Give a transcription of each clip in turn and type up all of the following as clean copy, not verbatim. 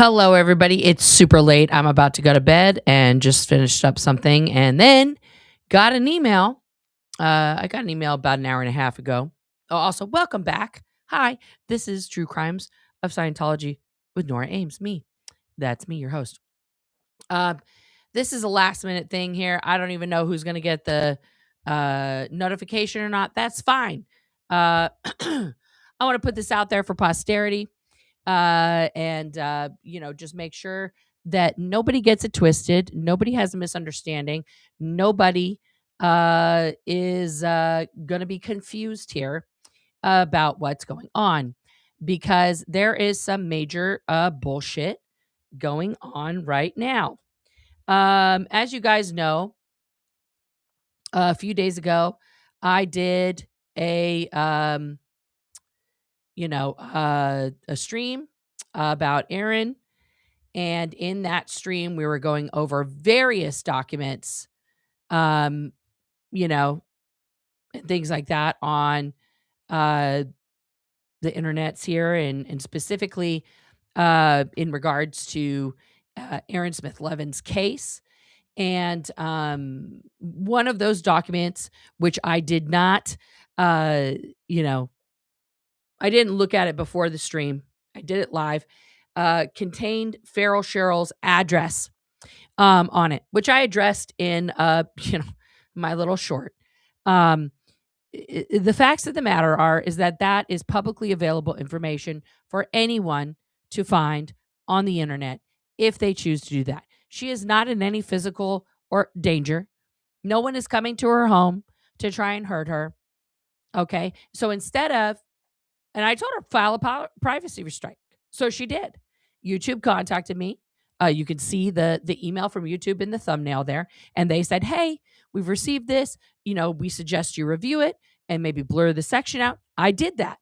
Hello, everybody. It's super late. I'm about to go to bed and just finished up something and then got an email. I got an email about an hour and a half ago. Oh, also, welcome back. Hi, this is True Crimes of Scientology with Nora Ames. Me. That's me, your host. This is a last minute thing here. I don't even know who's going to get the notification or not. That's fine. I want to put this out there for posterity. And just make sure that nobody gets it twisted. Nobody has a misunderstanding. Nobody is going to be confused here about what's going on because there is some major bullshit going on right now. As you guys know, a few days ago, I did a stream about Aaron. And in that stream, we were going over various documents, and things like that on the internets here, and specifically in regards to Aaron Smith Levin's case. And one of those documents, which I did not, I didn't look at it before the stream. I did it live. Contained Feral Cheryl's address on it, which I addressed in my little short. The facts of the matter is that is publicly available information for anyone to find on the internet if they choose to do that. She is not in any physical or danger. No one is coming to her home to try and hurt her. Okay, so instead of, and I told her file a privacy restraint, so she did. YouTube contacted me. You can see the email from YouTube in the thumbnail there. And they said, hey, we've received this. We suggest you review it and maybe blur the section out. I did that.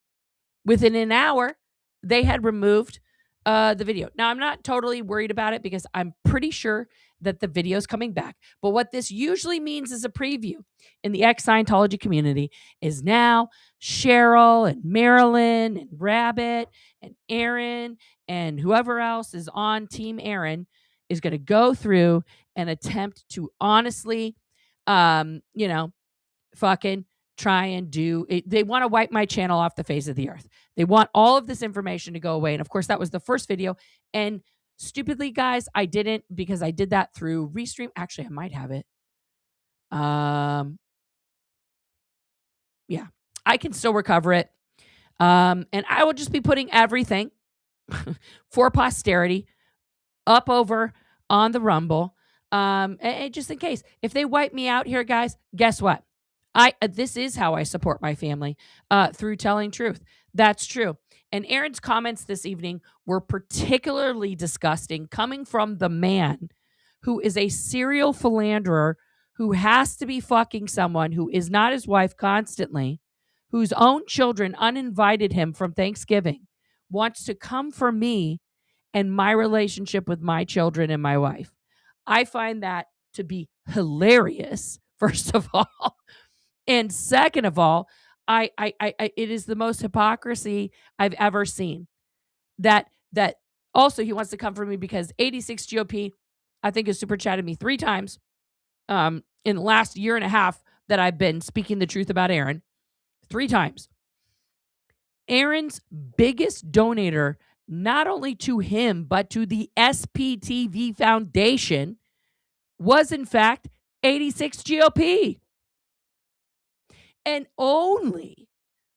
Within an hour, they had removed the video. Now, I'm not totally worried about it because I'm pretty sure that the video is coming back. But what this usually means is a preview in the ex-Scientology community is now Cheryl and Marilyn and Rabbit and Aaron and whoever else is on Team Aaron is going to go through and attempt to honestly, fucking try and do it. They want to wipe my channel off the face of the earth. They want all of this information to go away. And of course, that was the first video. And stupidly, guys, I didn't, because I did that through Restream. Actually, I might have it. Yeah, I can still recover it. And I will just be putting everything for posterity up over on the Rumble. And just in case, if they wipe me out here, guys, guess what? This is how I support my family, through telling truth. That's true. And Aaron's comments this evening were particularly disgusting, coming from the man who is a serial philanderer, who has to be fucking someone who is not his wife constantly, whose own children uninvited him from Thanksgiving, wants to come for me and my relationship with my children and my wife. I find that to be hilarious, first of all. And second of all, it is the most hypocrisy I've ever seen. That also he wants to come for me because 86 GOP, I think, has super chatted me 3 times in the last year and a half that I've been speaking the truth about Aaron. 3 times. Aaron's biggest donator, not only to him, but to the SPTV Foundation, was in fact 86 GOP. And only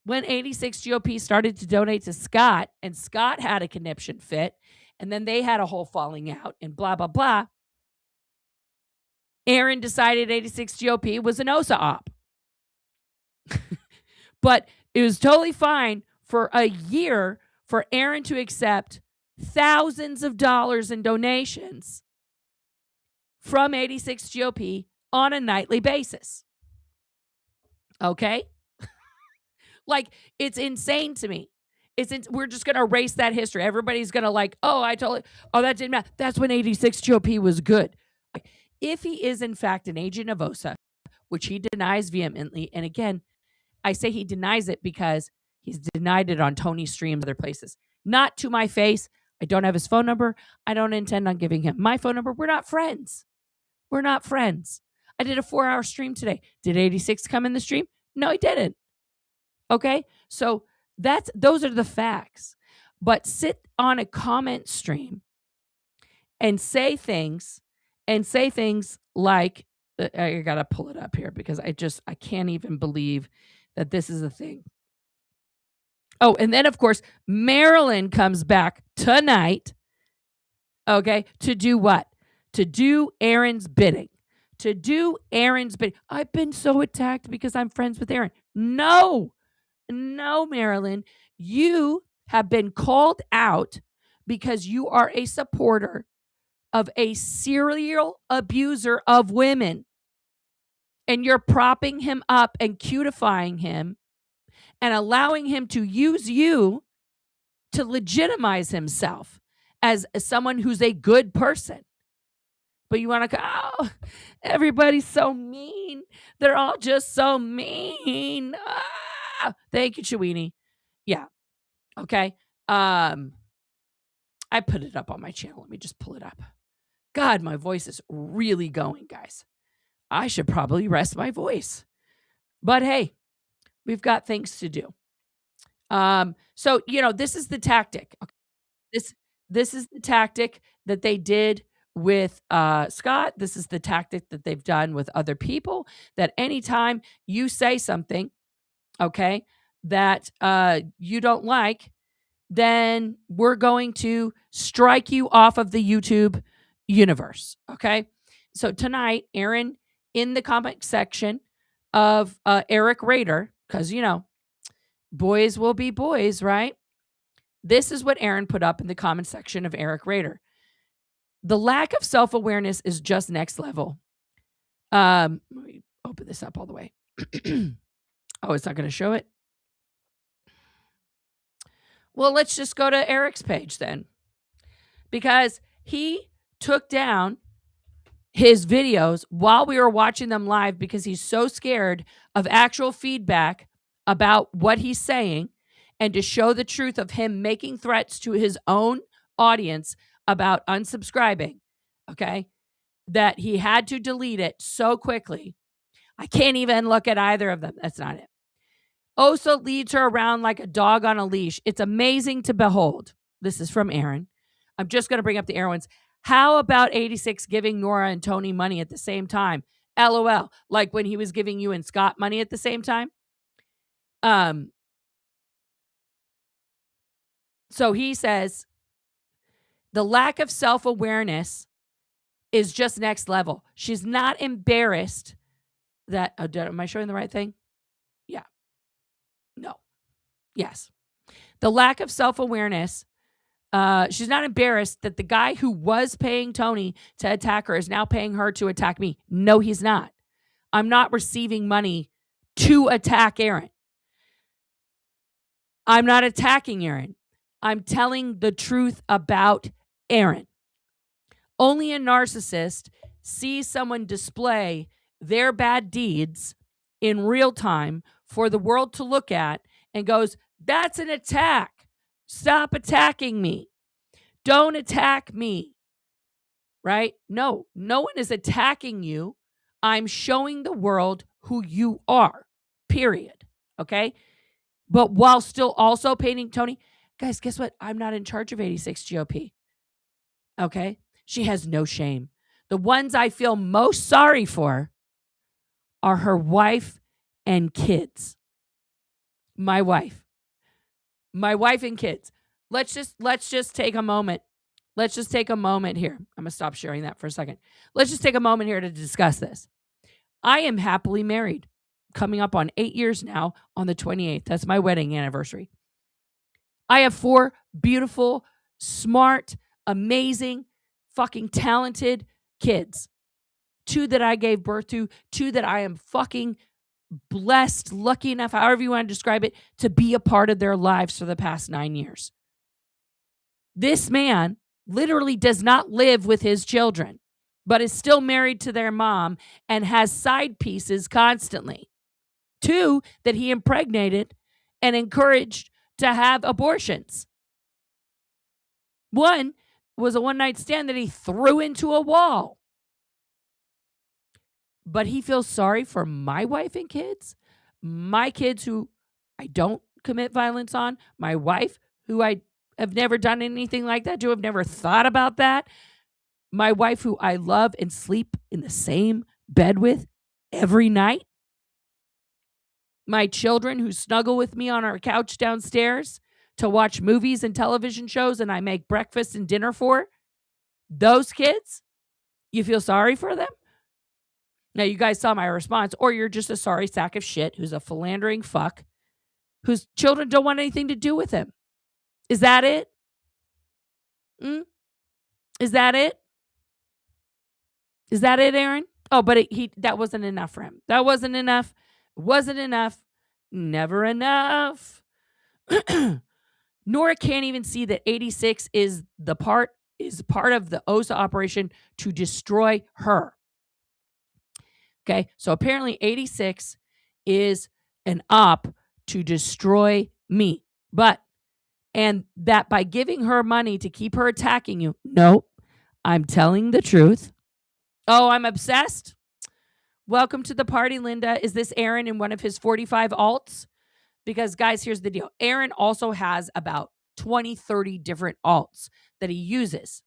when 86 GOP started to donate to Scott, and Scott had a conniption fit, and then they had a whole falling out and blah, blah, blah, Aaron decided 86 GOP was an OSA op. But it was totally fine for a year for Aaron to accept thousands of dollars in donations from 86 GOP on a nightly basis. Okay? Like, it's insane to me. We're just going to erase that history. Everybody's going to that didn't matter. That's when 86 GOP was good. If he is, in fact, an agent of OSA, which he denies vehemently, and again, I say he denies it because he's denied it on Tony's stream and other places. Not to my face. I don't have his phone number. I don't intend on giving him my phone number. We're not friends. We're not friends. I did a 4-hour stream today. Did 86 come in the stream? No, he didn't. Okay? So those are the facts. But sit on a comment stream and say things like, I got to pull it up here because I can't even believe that this is a thing. Oh, and then of course, Marilyn comes back tonight, okay, to do what? To do Aaron's bidding. To do Aaron's bidding. I've been so attacked because I'm friends with Aaron. No, Marilyn, you have been called out because you are a supporter of a serial abuser of women. And you're propping him up and cutifying him and allowing him to use you to legitimize himself as someone who's a good person. But you want to go, oh, everybody's so mean. They're all just so mean. Ah. Thank you, Chewini. Yeah. Okay. I put it up on my channel. Let me just pull it up. God, my voice is really going, guys. I should probably rest my voice. But hey, we've got things to do. So, this is the tactic. Okay. This is the tactic that they did with Scott. This is the tactic that they've done with other people, that anytime you say something, okay, that you don't like, then we're going to strike you off of the YouTube universe. Okay. So tonight, Aaron, in the comment section of Eric Rader, because, boys will be boys, right? This is what Aaron put up in the comment section of Eric Rader. The lack of self-awareness is just next level. Let me open this up all the way. Oh, it's not going to show it? Well, let's just go to Eric's page then. Because he took down his videos while we were watching them live because he's so scared of actual feedback about what he's saying, and to show the truth of him making threats to his own audience about unsubscribing, okay, that he had to delete it so quickly. I can't even look at either of them. That's not it. Osa leads her around like a dog on a leash. It's amazing to behold. This is from Aaron. I'm just going to bring up the Aaron ones. How about 86 giving Nora and Tony money at the same time? LOL. Like when he was giving you and Scott money at the same time. So he says, the lack of self-awareness is just next level. She's not embarrassed that, am I showing the right thing? Yeah. No. Yes. The lack of self-awareness, she's not embarrassed that the guy who was paying Tony to attack her is now paying her to attack me. No, he's not. I'm not receiving money to attack Aaron. I'm not attacking Aaron. I'm telling the truth about Aaron. Only a narcissist sees someone display their bad deeds in real time for the world to look at and goes, that's an attack. Stop attacking me. Don't attack me. Right? No, no one is attacking you. I'm showing the world who you are, period. Okay? But while still also painting Tony, guys, guess what? I'm not in charge of 86 GOP. Okay? She has no shame. The ones I feel most sorry for are her wife and kids. My wife and kids. Let's just take a moment. Let's just take a moment here. I'm going to stop sharing that for a second. Let's just take a moment here to discuss this. I am happily married, coming up on 8 years now on the 28th. That's my wedding anniversary. I have 4 beautiful, smart, amazing, fucking talented kids. 2 that I gave birth to, 2 that I am fucking blessed, lucky enough, however you want to describe it, to be a part of their lives for the past 9 years. This man literally does not live with his children, but is still married to their mom and has side pieces constantly. 2 that he impregnated and encouraged to have abortions. One was a one-night stand that he threw into a wall. But he feels sorry for my wife and kids, my kids who I don't commit violence on, my wife who I have never done anything like that to, have never thought about that, my wife who I love and sleep in the same bed with every night, my children who snuggle with me on our couch downstairs to watch movies and television shows and I make breakfast and dinner for. Those kids, you feel sorry for them? Now, you guys saw my response, or you're just a sorry sack of shit who's a philandering fuck whose children don't want anything to do with him. Is that it? Is that it? Is that it, Aaron? Oh, but that wasn't enough for him. That wasn't enough. Wasn't enough. Never enough. Nora can't even see that 86 is part of the OSA operation to destroy her. Okay, so apparently 86 is an op to destroy me. And that by giving her money to keep her attacking you, no, I'm telling the truth. Oh, I'm obsessed? Welcome to the party, Linda. Is this Aaron in one of his 45 alts? Because, guys, here's the deal. Aaron also has about 20, 30 different alts that he uses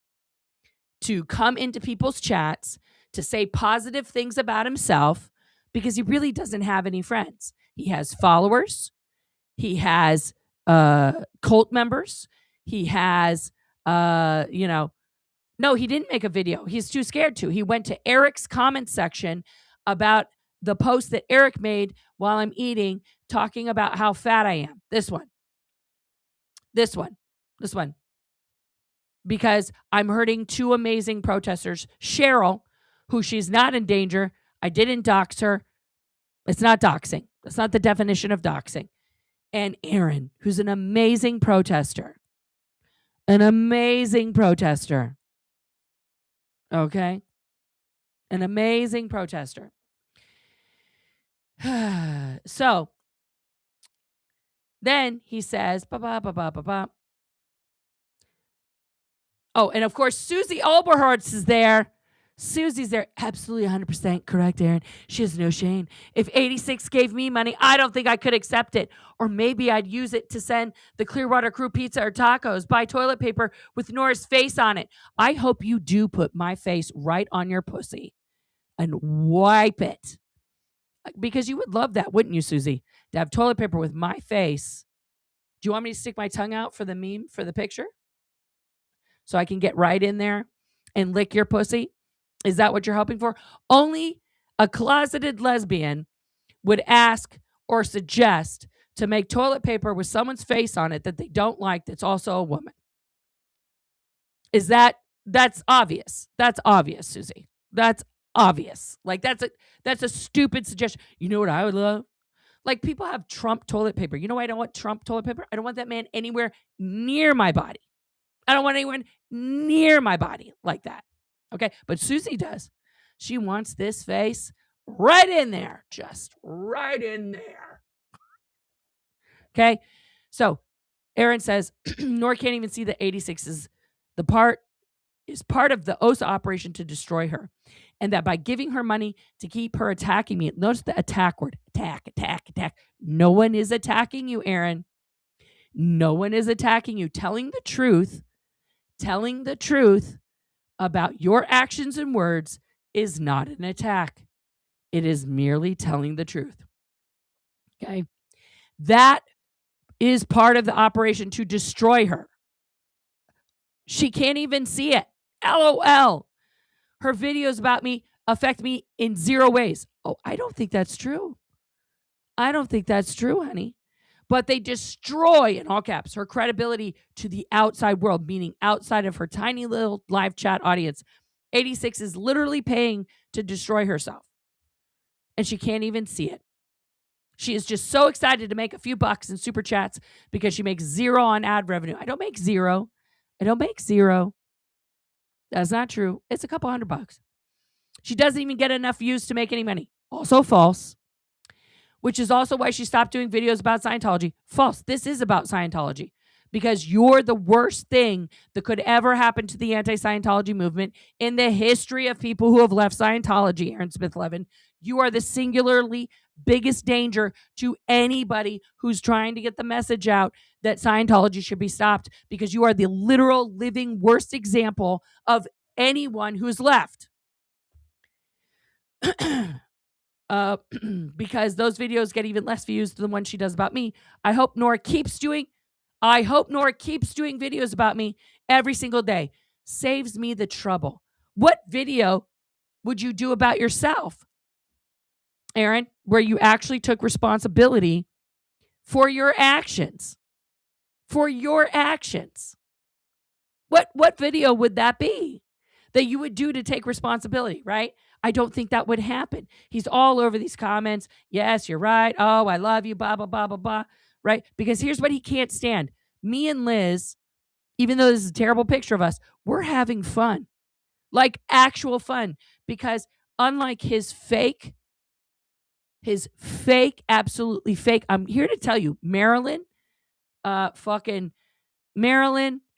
to come into people's chats to say positive things about himself because he really doesn't have any friends. He has followers. He has cult members. He has, no, he didn't make a video. He's too scared to. He went to Eric's comment section about the post that Eric made while I'm eating, talking about how fat I am. This one. Because I'm hurting two amazing protesters. Cheryl, who she's not in danger. I didn't dox her. It's not doxing. That's not the definition of doxing. And Aaron, who's an amazing protester. An amazing protester. Okay? An amazing protester. So, then he says, Oh, and of course, Susie Oberholtz is there. Susie's there. Absolutely 100% correct, Aaron. She has no shame. If 86 gave me money, I don't think I could accept it. Or maybe I'd use it to send the Clearwater Crew pizza or tacos, buy toilet paper with Nora's face on it. I hope you do put my face right on your pussy and wipe it. Because you would love that, wouldn't you, Susie? To have toilet paper with my face. Do you want me to stick my tongue out for the meme, for the picture? So I can get right in there and lick your pussy? Is that what you're hoping for? Only a closeted lesbian would ask or suggest to make toilet paper with someone's face on it that they don't like that's also a woman. That's obvious. That's obvious, Susie. That's obvious. Like that's a stupid suggestion. You know what I would love? Like people have Trump toilet paper. You know why I don't want Trump toilet paper? I don't want that man anywhere near my body. I don't want anyone near my body like that. Okay. But Susie does. She wants this face right in there. Just right in there. Okay. So Aaron says, Nora can't even see that 86 is part of the OSA operation to destroy her. And that by giving her money to keep her attacking me, notice the attack word, attack. No one is attacking you, Aaron. No one is attacking you. Telling the truth about your actions and words is not an attack. It is merely telling the truth. Okay? That is part of the operation to destroy her. She can't even see it. LOL. Her videos about me affect me in 0 ways. Oh, I don't think that's true. I don't think that's true, honey. But they destroy, in all caps, her credibility to the outside world, meaning outside of her tiny little live chat audience. 86 is literally paying to destroy herself. And she can't even see it. She is just so excited to make a few bucks in super chats because she makes 0 on ad revenue. I don't make 0. That's not true. It's a couple $100. She doesn't even get enough views to make any money. Also false. Which is also why she stopped doing videos about Scientology. False. This is about Scientology. because you're the worst thing that could ever happen to the anti-Scientology movement in the history of people who have left Scientology, Aaron Smith Levin. You are the singularly biggest danger to anybody who's trying to get the message out that Scientology should be stopped, because you are the literal living worst example of anyone who's left. Because those videos get even less views than the one she does about me. I hope Nora keeps doing videos about me every single day. Saves me the trouble. What video would you do about yourself, Aaron, where you actually took responsibility for your actions? For your actions. What video would that be that you would do to take responsibility, right? I don't think that would happen. He's all over these comments. Yes, you're right. Oh, I love you, blah, blah, blah, blah, blah, right? Because here's what he can't stand. Me and Liz, even though this is a terrible picture of us, we're having fun. Like actual fun. Because unlike his fake, absolutely fake, I'm here to tell you, Marilyn,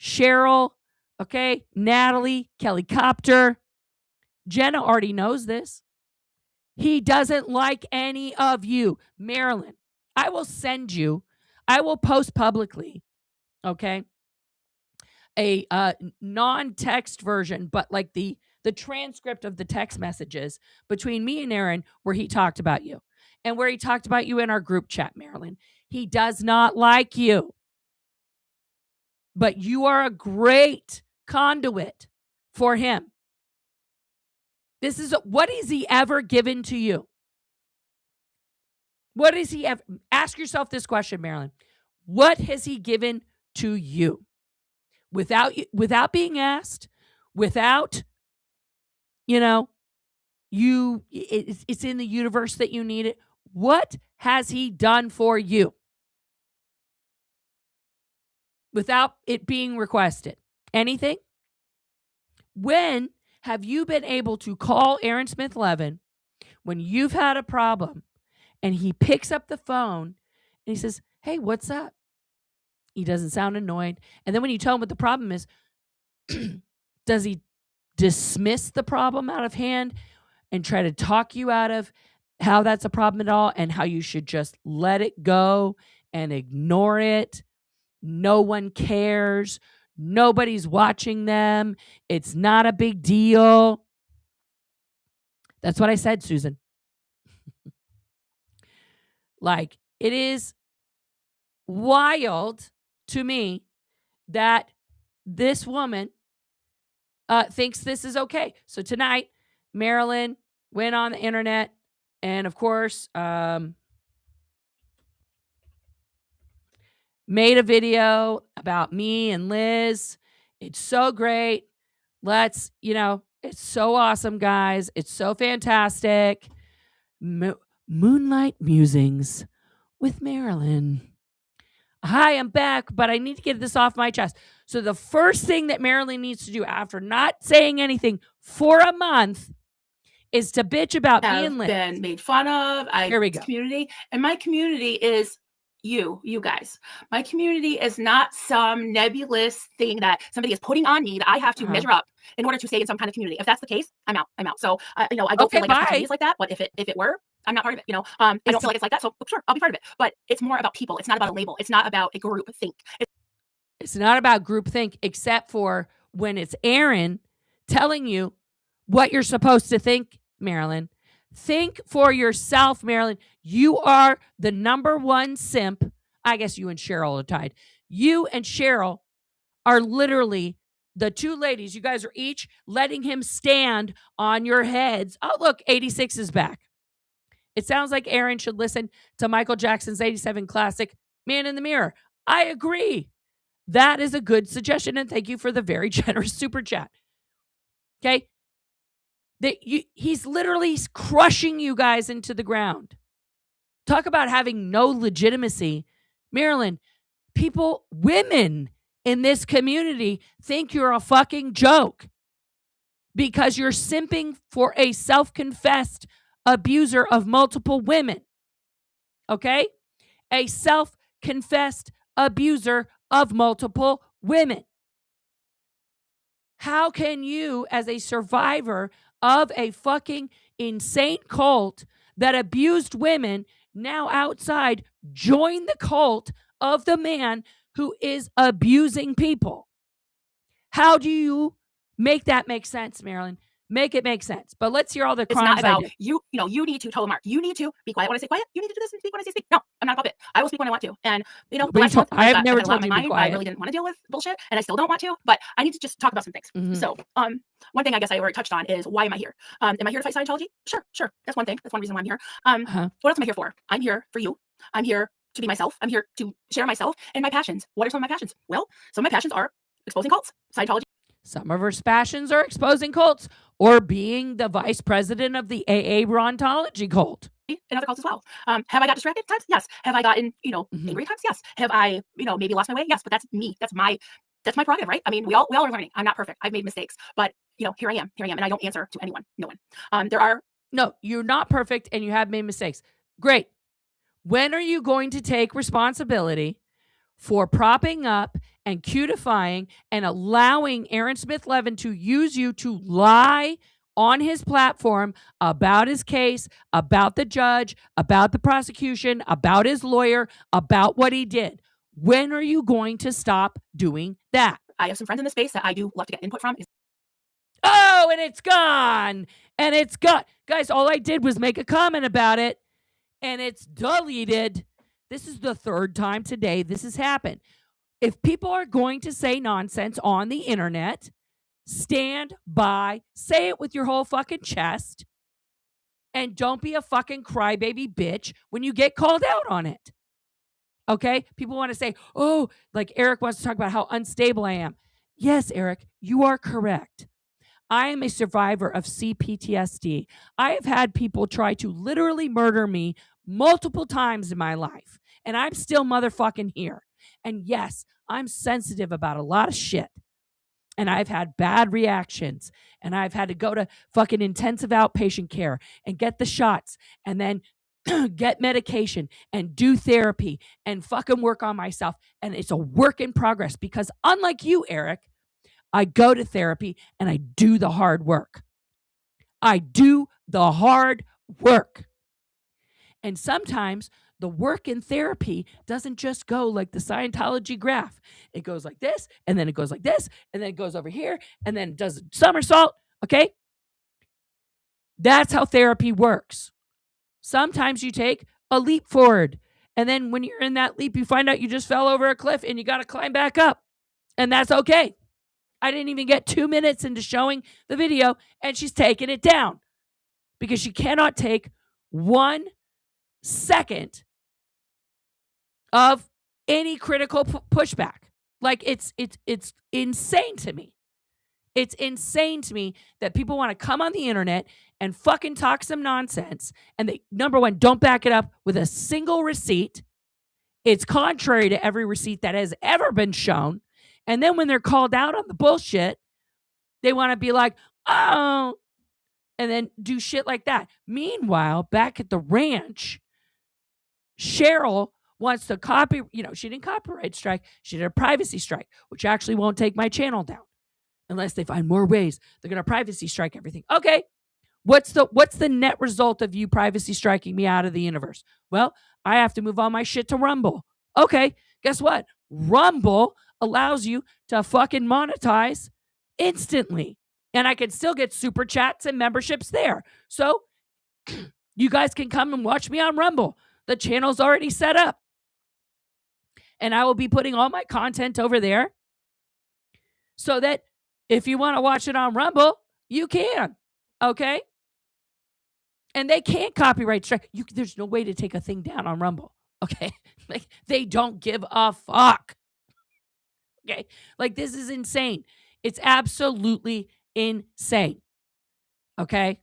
Cheryl, okay, Natalie, Kelly Copter, Jenna already knows this. He doesn't like any of you. Marilyn, I will post publicly, okay, a non-text version, but like the transcript of the text messages between me and Aaron where he talked about you and where he talked about you in our group chat, Marilyn. He does not like you. But you are a great conduit for him. What has he ever given to you? What has he ever? Ask yourself this question, Marilyn. What has he given to you? Without being asked, without, it's in the universe that you need it. What has he done for you? Without it being requested. Anything? When have you been able to call Aaron Smith Levin when you've had a problem and he picks up the phone and he says, hey, what's up? He doesn't sound annoyed. And then when you tell him what the problem is, does he dismiss the problem out of hand and try to talk you out of how that's a problem at all and how you should just let it go and ignore it? No one cares. Nobody's watching them. It's not a big deal. That's what I said, Susan. Like, it is wild to me that this woman thinks this is okay. So tonight, Marilyn went on the internet and, of course, made a video about me and Liz. It's so great. It's so awesome, guys. It's so fantastic. Moonlight Musings with Marilyn. Hi, I'm back, but I need to get this off my chest. So the first thing that Marilyn needs to do after not saying anything for a month is to bitch about me and Liz. Been made fun of. Here we go. Community, and my community is you guys. My community is not some nebulous thing that somebody is putting on me that I have to measure up in order to stay in some kind of community. If that's the case, I'm out. So I don't feel like my community is like that. But if it were, I'm not part of it. I don't feel like it's like that. So sure, I'll be part of it. But it's more about people. It's not about a label. It's not about a group think. It's not about group think, except for when it's Aaron telling you what you're supposed to think, Marilyn. Think for yourself, Marilyn. You are the number one simp. I guess you and Cheryl are tied. You and Cheryl are literally the two ladies. You guys are each letting him stand on your heads. Oh, look, 86 is back. It sounds like Aaron should listen to Michael Jackson's 87 classic, Man in the Mirror. I agree. That is a good suggestion, and thank you for the very generous super chat. Okay? He's literally crushing you guys into the ground. Talk about having no legitimacy. Marilyn, women in this community think you're a fucking joke because you're simping for a self-confessed abuser of multiple women. Okay? A self-confessed abuser of multiple women. How can you, as a survivor of a fucking insane cult that abused women, now outside join the cult of the man who is abusing people? How do you make that make sense, Marilyn? Make it make sense. But let's hear all the It's crimes not I about did. you know, you need to toe the mark. You need to be quiet when I say quiet. You need to do this and speak when I say speak. No, I'm not a puppet. I will speak when I want to. And the Nobody last month, I have never I've had a lot told on you my to be mind. I quiet. really didn't want to deal with bullshit, and I still don't want to. But I need to just talk about some things. Mhm. So, one thing I guess I already touched on is why am I here? Am I here to fight Scientology? Sure. That's one thing. That's one reason why I'm here. What else am I here for? I'm here for you. I'm here to be myself. I'm here to share myself and my passions. What are some of my passions? Well, some of my passions are exposing cults, Scientology. Some of her passions are exposing cults or being the vice president of the AA Brontology cult. And other cults as well. Have I got distracted times? Yes. Have I gotten, angry times? Yes. Have I, maybe lost my way? Yes. But that's me. That's my prerogative, right? I mean, we all are learning. I'm not perfect. I've made mistakes, but here I am, and I don't answer to anyone. No one. No, you're not perfect and you have made mistakes. Great. When are you going to take responsibility for propping up and cutifying and allowing Aaron Smith Levin to use you to lie on his platform about his case, about the judge, about the prosecution, about his lawyer, about what he did? When are you going to stop doing that? I have some friends in the space that I do love to get input from. Oh, and it's gone. And it's gone. Guys, all I did was make a comment about it, and it's deleted. This is the third time today this has happened. If people are going to say nonsense on the internet, stand by, say it with your whole fucking chest, and don't be a fucking crybaby bitch when you get called out on it. Okay? People want to say, oh, like Eric wants to talk about how unstable I am. Yes, Eric, you are correct. I am a survivor of CPTSD. I have had people try to literally murder me multiple times in my life, and I'm still motherfucking here. And yes, I'm sensitive about a lot of shit. And I've had bad reactions, and I've had to go to fucking intensive outpatient care and get the shots and then get medication and do therapy and fucking work on myself. And it's a work in progress because unlike you, Eric, I go to therapy and I do the hard work. I do the hard work. And sometimes the work in therapy doesn't just go like the Scientology graph. It goes like this, and then it goes like this, and then it goes over here, and then it does a somersault. Okay? That's how therapy works. Sometimes you take a leap forward, and then when you're in that leap, you find out you just fell over a cliff and you got to climb back up. And that's okay. I didn't even get 2 minutes into showing the video, and she's taking it down because she cannot take 1 second of any critical pushback. Like it's insane to me. It's insane to me that people want to come on the internet and fucking talk some nonsense, and they, number one, don't back it up with a single receipt. It's contrary to every receipt that has ever been shown. And then when they're called out on the bullshit, they want to be like, oh, and then do shit like that. Meanwhile, back at the ranch, Cheryl wants to copy, she didn't copyright strike. She did a privacy strike, which actually won't take my channel down unless they find more ways. They're going to privacy strike everything. Okay. What's the net result of you privacy striking me out of the universe? Well, I have to move all my shit to Rumble. Okay. Guess what? Rumble allows you to fucking monetize instantly. And I can still get super chats and memberships there. So you guys can come and watch me on Rumble. The channel's already set up. And I will be putting all my content over there so that if you want to watch it on Rumble, you can. Okay? And they can't copyright strike. There's no way to take a thing down on Rumble. Okay? Like, they don't give a fuck. Okay? Like, this is insane. It's absolutely insane. Okay?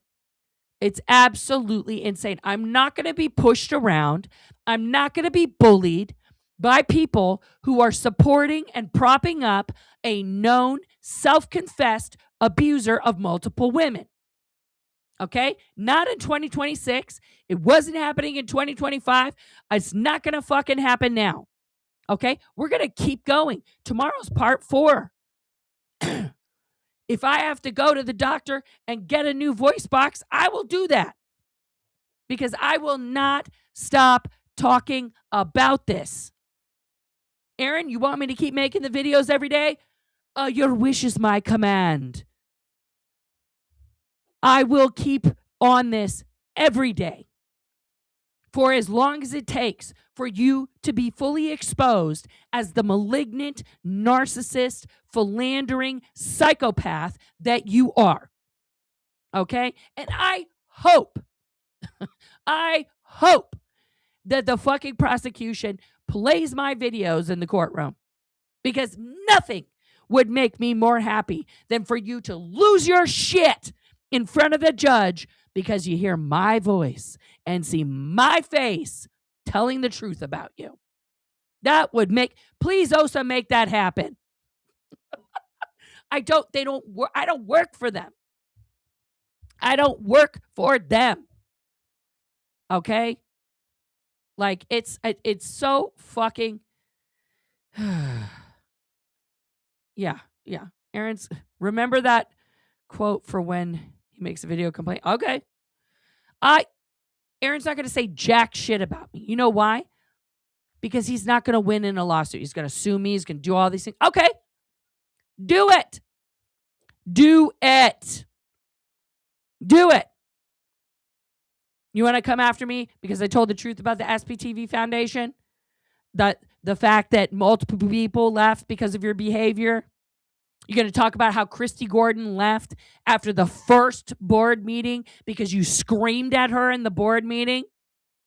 It's absolutely insane. I'm not going to be pushed around. I'm not going to be bullied by people who are supporting and propping up a known self-confessed abuser of multiple women. Okay? Not in 2026. It wasn't happening in 2025. It's not going to fucking happen now. Okay? We're going to keep going. Tomorrow's part 4. If I have to go to the doctor and get a new voice box, I will do that. Because I will not stop talking about this. Aaron, you want me to keep making the videos every day? Your wish is my command. I will keep on this every day for as long as it takes for you to be fully exposed as the malignant, narcissist, philandering psychopath that you are. Okay? And I hope that the fucking prosecution plays my videos in the courtroom, because nothing would make me more happy than for you to lose your shit in front of the judge because you hear my voice and see my face telling the truth about you. That would please Osa, make that happen. I don't work for them. I don't work for them. Okay? Like, it's so fucking yeah. Aaron's, remember that quote for when he makes a video complaint? Okay. Aaron's not going to say jack shit about me. You know why? Because he's not going to win in a lawsuit. He's going to sue me. He's going to do all these things. Okay. Do it. Do it. Do it. You want to come after me because I told the truth about the SPTV Foundation? The fact that multiple people left because of your behavior? You're going to talk about how Christy Gordon left after the first board meeting because you screamed at her in the board meeting?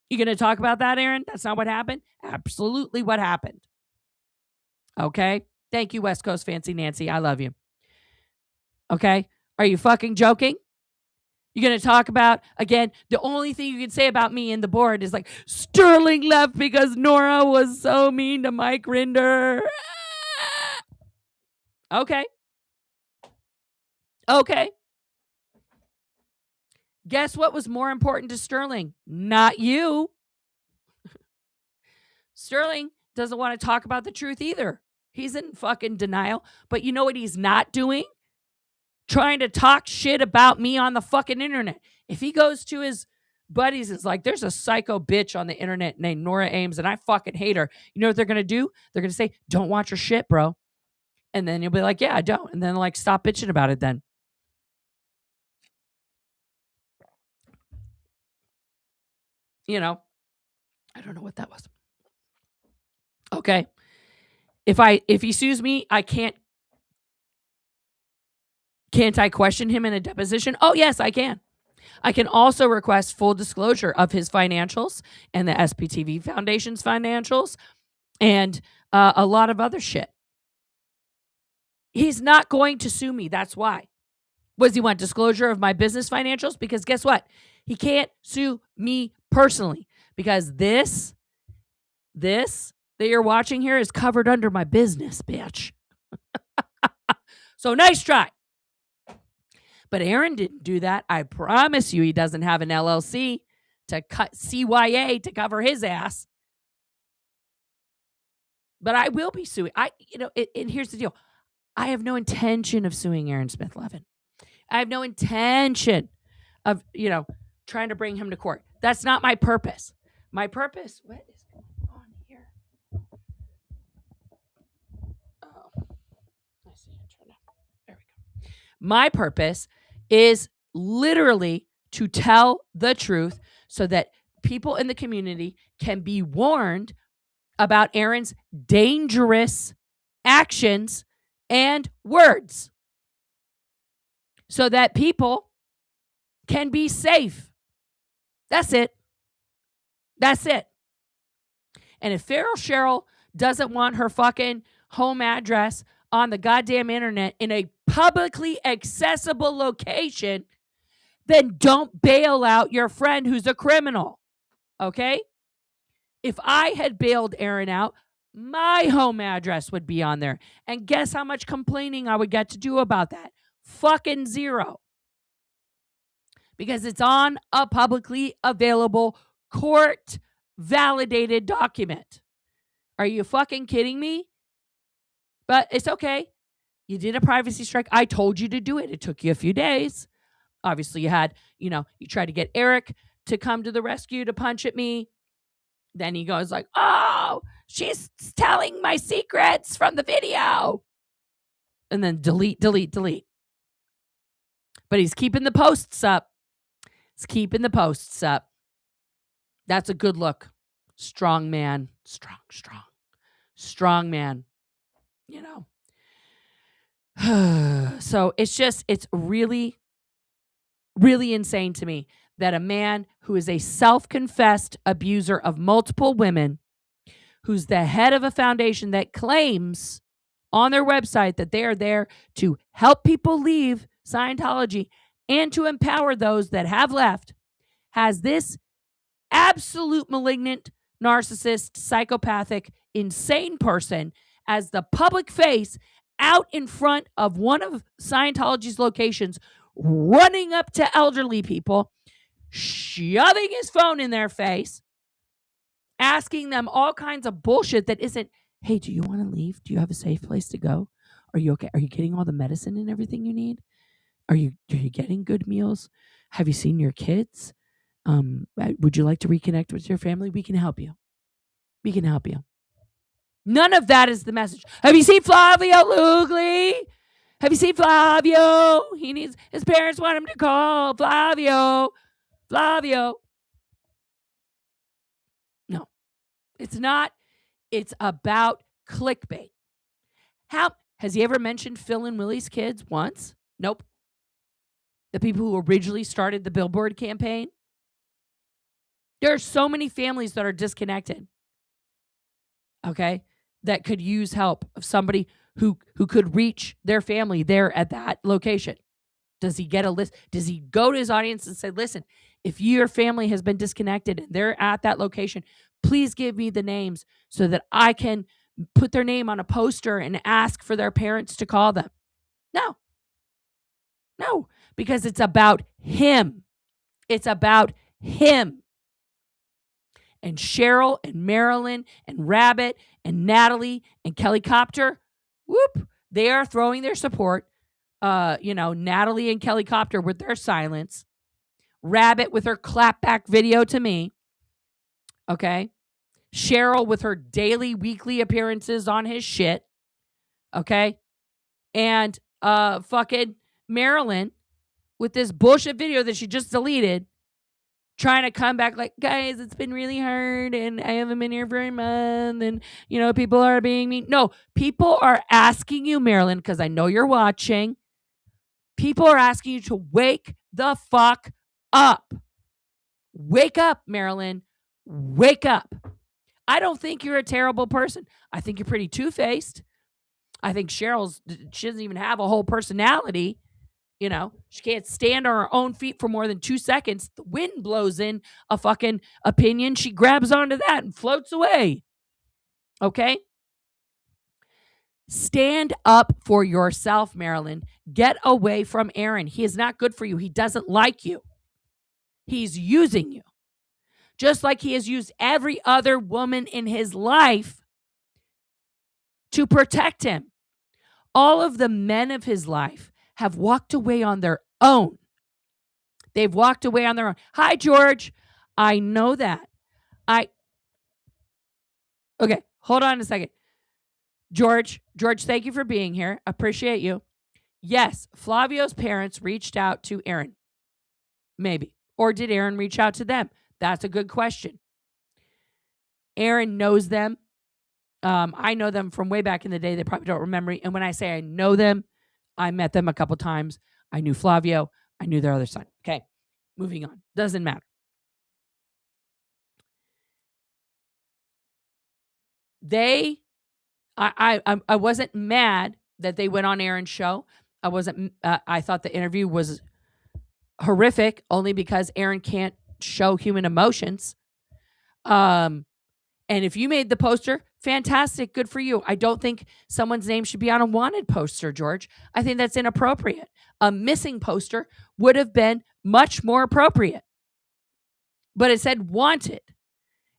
You're going to talk about that, Aaron? That's not what happened? Absolutely what happened. Okay? Thank you, West Coast Fancy Nancy. I love you. Okay? Are you fucking joking? You're going to talk about, again, the only thing you can say about me in the board is like, Sterling left because Nora was so mean to Mike Rinder. Okay. Guess what was more important to Sterling? Not you. Sterling doesn't want to talk about the truth either. He's in fucking denial. But you know what he's not doing? Trying to talk shit about me on the fucking internet. If he goes to his buddies, it's like, there's a psycho bitch on the internet named Nora Ames and I fucking hate her. You know what they're going to do? They're going to say, don't watch her shit, bro. And then you'll be like, yeah, I don't. And then like, stop bitching about it then. You know, I don't know what that was. Okay. If he sues me, can't I question him in a deposition? Oh, yes, I can. I can also request full disclosure of his financials and the SPTV Foundation's financials and a lot of other shit. He's not going to sue me. That's why. Does he want disclosure of my business financials? Because guess what? He can't sue me personally because this that you're watching here is covered under my business, bitch. So nice try. But Aaron didn't do that. I promise you he doesn't have an LLC to cut CYA to cover his ass. But I will be suing. And here's the deal. I have no intention of suing Aaron Smith-Levin. I have no intention of, trying to bring him to court. That's not my purpose. My purpose, what is going on here? Oh, I see. There we go. My purpose is literally to tell the truth so that people in the community can be warned about Aaron's dangerous actions and words so that people can be safe. That's it. And if Feral Cheryl doesn't want her fucking home address on the goddamn internet in a publicly accessible location, then don't bail out your friend who's a criminal. Okay? If I had bailed Aaron out, my home address would be on there. And guess how much complaining I would get to do about that? Fucking zero. Because it's on a publicly available court-validated document. Are you fucking kidding me? But it's okay. You did a privacy strike. I told you to do it. It took you a few days. Obviously, you had, you tried to get Eric to come to the rescue to punch at me. Then he goes like, oh, she's telling my secrets from the video. And then delete. But he's keeping the posts up. That's a good look. Strong man. Strong man. So it's really, really insane to me that a man who is a self-confessed abuser of multiple women, who's the head of a foundation that claims on their website that they are there to help people leave Scientology and to empower those that have left, has this absolute malignant, narcissist, psychopathic, insane person as the public face out in front of one of Scientology's locations, running up to elderly people, shoving his phone in their face, asking them all kinds of bullshit that isn't, hey, do you want to leave? Do you have a safe place to go? Are you okay? Are you getting all the medicine and everything you need? Are you getting good meals? Have you seen your kids? Would you like to reconnect with your family? We can help you. None of that is the message. Have you seen Flavio Lugli? Have you seen Flavio? His parents want him to call Flavio. No, it's not. It's about clickbait. How has he ever mentioned Phil and Willie's kids once? Nope. The people who originally started the billboard campaign. There are so many families that are disconnected. Okay, that could use help of somebody who could reach their family there at that location. Does he get a list? Does he go to his audience and say, listen, if your family has been disconnected and they're at that location, please give me the names so that I can put their name on a poster and ask for their parents to call them? No, because it's about him. And Cheryl and Marilyn and Rabbit and Natalie and Kelly Copter, they are throwing their support. Natalie and Kelly Copter with their silence. Rabbit with her clapback video to me. Okay. Cheryl with her daily, weekly appearances on his shit. Okay. And fucking Marilyn with this bullshit video that she just deleted, trying to come back like, guys, it's been really hard and I haven't been here for a month and, people are being mean. No, people are asking you, Marilyn, because I know you're watching. People are asking you to wake the fuck up. Wake up, Marilyn. Wake up. I don't think you're a terrible person. I think you're pretty two-faced. I think she doesn't even have a whole personality. She can't stand on her own feet for more than 2 seconds. The wind blows in a fucking opinion. She grabs onto that and floats away. Okay? Stand up for yourself, Marilyn. Get away from Aaron. He is not good for you. He doesn't like you. He's using you. Just like he has used every other woman in his life to protect him. All of the men of his life have walked away on their own. They've walked away on their own. Hi, George. I know that. Okay, hold on a second. George, thank you for being here. Appreciate you. Yes, Flavio's parents reached out to Aaron. Maybe. Or did Aaron reach out to them? That's a good question. Aaron knows them. I know them from way back in the day. They probably don't remember me. And when I say I know them, I met them a couple times. I knew Flavio. I knew their other son. Okay, moving on. Doesn't matter. I wasn't mad that they went on Aaron's show. I thought the interview was horrific only because Aaron can't show human emotions. And if you made the poster, fantastic, good for you. I don't think someone's name should be on a wanted poster, George. I think that's inappropriate. A missing poster would have been much more appropriate. But it said wanted.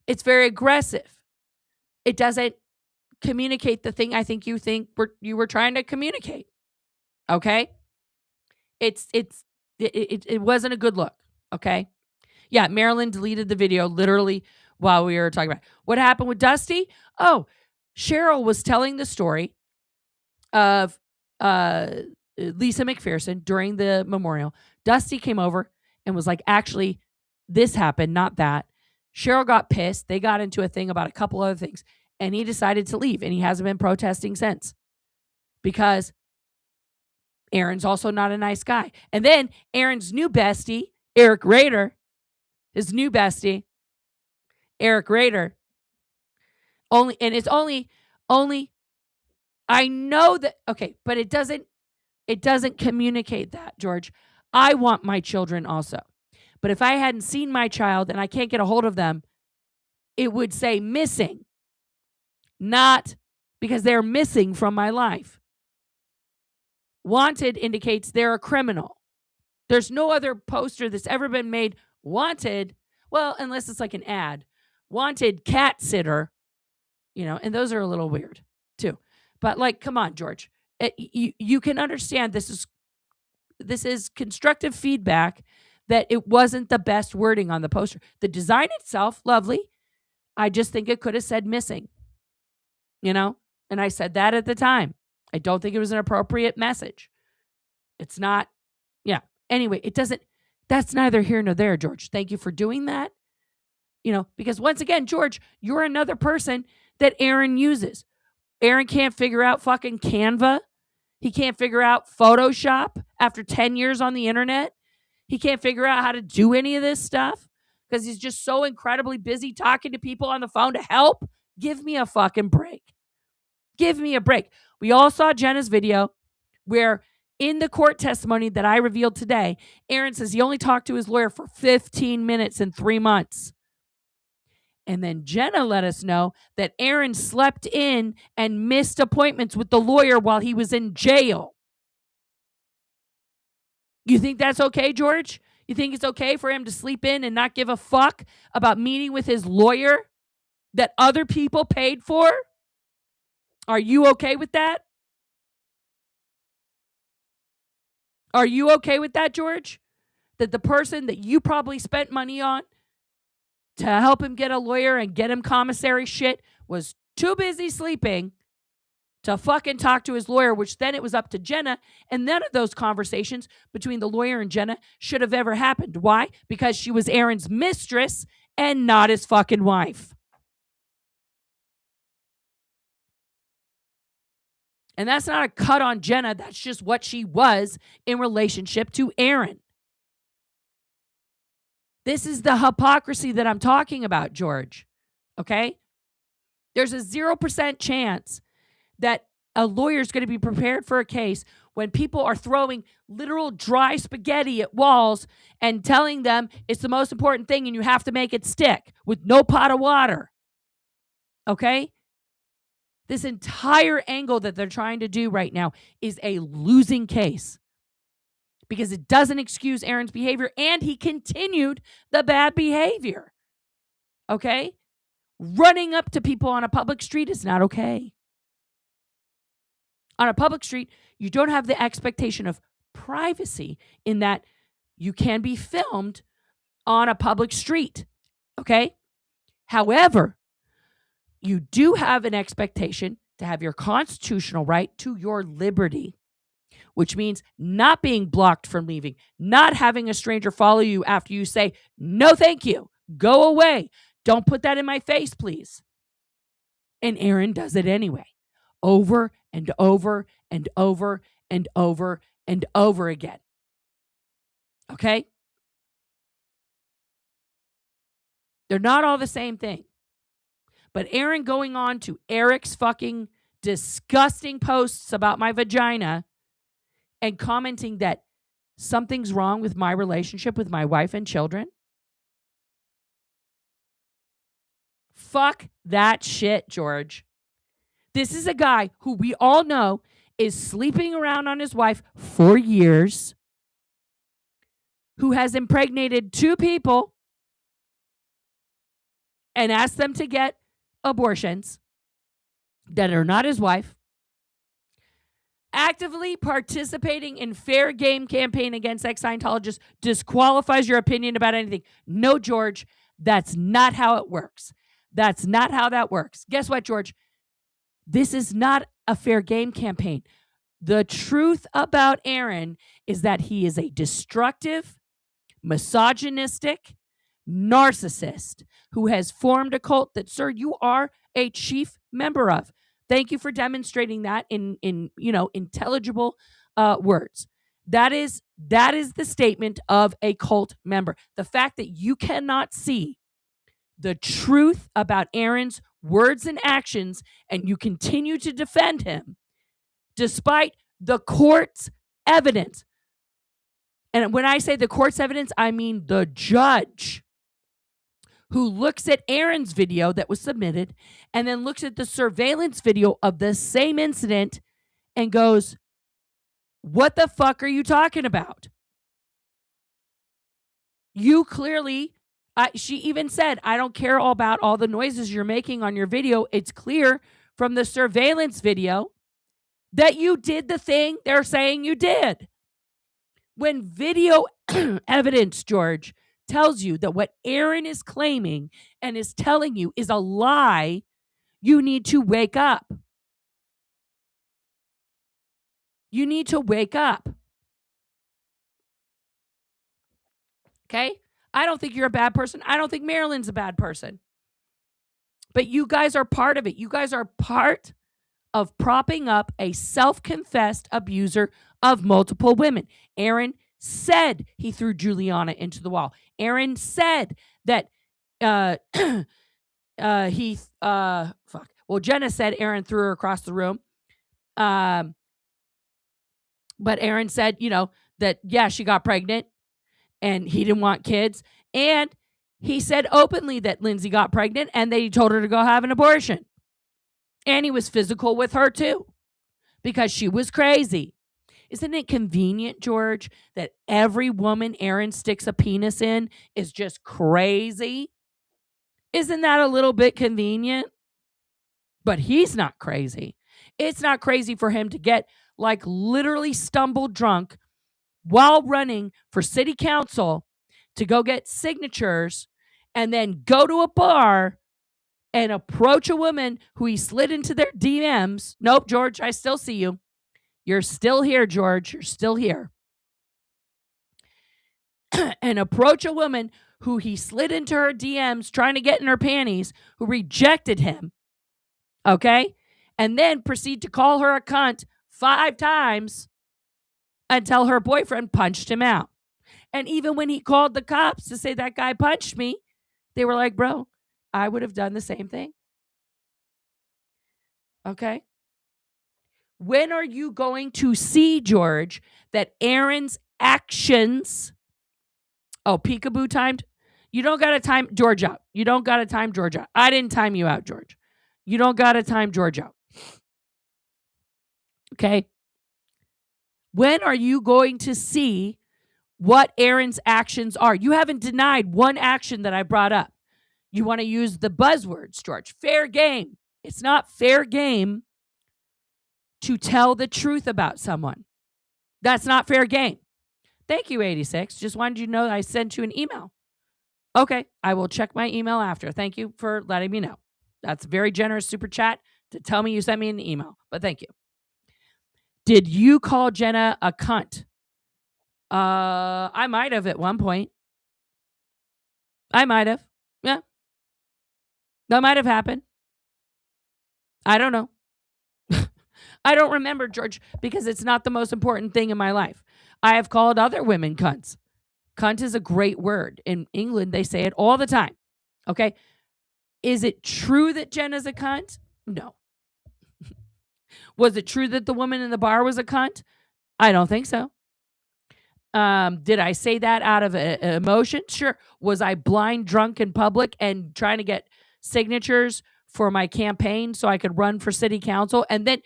It's very aggressive. It doesn't communicate the thing I think you were trying to communicate. Okay? It wasn't a good look. Okay? Yeah, Marilyn deleted the video literally while we were talking about it. What happened with Dusty? Oh, Cheryl was telling the story of Lisa McPherson during the memorial. Dusty came over and was like, actually, this happened, not that. Cheryl got pissed. They got into a thing about a couple other things, and he decided to leave, and he hasn't been protesting since because Aaron's also not a nice guy. And then Aaron's new bestie, Eric Rader, his new bestie, Eric Rader, it's only I know that, okay, but it doesn't communicate that, George. I want my children also. But if I hadn't seen my child and I can't get a hold of them, it would say missing, not because they're missing from my life. Wanted indicates they're a criminal. There's no other poster that's ever been made wanted, well, unless it's like an ad, wanted cat sitter, and those are a little weird too. But like, come on, George. You can understand this is constructive feedback that it wasn't the best wording on the poster. The design itself, lovely. I just think it could have said missing, and I said that at the time. I don't think it was an appropriate message. It's not, yeah. Anyway, that's neither here nor there, George. Thank you for doing that. Because once again, George, you're another person that Aaron uses. Aaron can't figure out fucking Canva. He can't figure out Photoshop after 10 years on the internet. He can't figure out how to do any of this stuff because he's just so incredibly busy talking to people on the phone to help. Give me a fucking break. Give me a break. We all saw Jenna's video where in the court testimony that I revealed today, Aaron says he only talked to his lawyer for 15 minutes in 3 months. And then Jenna let us know that Aaron slept in and missed appointments with the lawyer while he was in jail. You think that's okay, George? You think it's okay for him to sleep in and not give a fuck about meeting with his lawyer that other people paid for? Are you okay with that? Are you okay with that, George? That the person that you probably spent money on to help him get a lawyer and get him commissary shit was too busy sleeping to fucking talk to his lawyer, which then it was up to Jenna. And none of those conversations between the lawyer and Jenna should have ever happened. Why? Because she was Aaron's mistress and not his fucking wife. And that's not a cut on Jenna. That's just what she was in relationship to Aaron. This is the hypocrisy that I'm talking about, George. Okay? There's a 0% chance that a lawyer is going to be prepared for a case when people are throwing literal dry spaghetti at walls and telling them it's the most important thing and you have to make it stick with no pot of water. Okay? This entire angle that they're trying to do right now is a losing case because it doesn't excuse Aaron's behavior and he continued the bad behavior. Okay? Running up to people on a public street is not okay. On a public street, you don't have the expectation of privacy in that you can be filmed on a public street. Okay? However, you do have an expectation to have your constitutional right to your liberty, which means not being blocked from leaving, not having a stranger follow you after you say, no, thank you, go away. Don't put that in my face, please. And Aaron does it anyway, over and over and over and over and over again. Okay? They're not all the same thing. But Aaron going on to Eric's fucking disgusting posts about my vagina and commenting that something's wrong with my relationship with my wife and children. Fuck that shit, George. This is a guy who we all know is sleeping around on his wife for years, who has impregnated 2 people and asked them to get abortions, that are not his wife, actively participating in fair game campaign against ex-Scientologists disqualifies your opinion about anything. No, George, that's not how it works. That's not how that works. Guess what, George? This is not a fair game campaign. The truth about Aaron is that he is a destructive, misogynistic narcissist who has formed a cult that, sir, you are a chief member of. Thank you for demonstrating that in intelligible words. That is the statement of a cult member. The fact that you cannot see the truth about Aaron's words and actions and you continue to defend him despite the court's evidence. And when I say the court's evidence, I mean the judge who looks at Aaron's video that was submitted and then looks at the surveillance video of the same incident and goes, what the fuck are you talking about? You clearly, she even said, I don't care all about all the noises you're making on your video. It's clear from the surveillance video that you did the thing they're saying you did. When video evidence, George, tells you that what Aaron is claiming and is telling you is a lie, you need to wake up. You need to wake up. Okay? I don't think you're a bad person. I don't think Marilyn's a bad person. But you guys are part of it. You guys are part of propping up a self-confessed abuser of multiple women. Aaron said he threw Juliana into the wall. Aaron said that Jenna said Aaron threw her across the room. But Aaron said, that, yeah, she got pregnant and he didn't want kids. And he said openly that Lindsay got pregnant and they told her to go have an abortion. And he was physical with her too because she was crazy. Isn't it convenient, George, that every woman Aaron sticks a penis in is just crazy? Isn't that a little bit convenient? But he's not crazy. It's not crazy for him to get literally stumbled drunk while running for city council to go get signatures and then go to a bar and approach a woman who he slid into their DMs. Nope, George, I still see you. You're still here, George. You're still here. And approach a woman who he slid into her DMs trying to get in her panties, who rejected him. Okay? And then proceed to call her a cunt 5 times until her boyfriend punched him out. And even when he called the cops to say that guy punched me, they were like, bro, I would have done the same thing. Okay? When are you going to see, George, that Aaron's actions... Oh, peekaboo timed? You don't got to time George out. You don't got to time George out. I didn't time you out, George. You don't got to time George out. Okay? When are you going to see what Aaron's actions are? You haven't denied one action that I brought up. You want to use the buzzwords, George. Fair game. It's not fair game to tell the truth about someone. That's not fair game. Thank you, 86. Just wanted you to know I sent you an email. Okay, I will check my email after. Thank you for letting me know. That's a very generous super chat to tell me you sent me an email, but thank you. Did you call Jenna a cunt? I might have at one point. I might have. Yeah. That might have happened. I don't know. I don't remember, George, because it's not the most important thing in my life. I have called other women cunts. Cunt is a great word. In England, they say it all the time. Okay? Is it true that Jenna's a cunt? No. Was it true that the woman in the bar was a cunt? I don't think so. Did I say that out of emotion? Sure. Was I blind drunk in public and trying to get signatures for my campaign so I could run for city council? And then,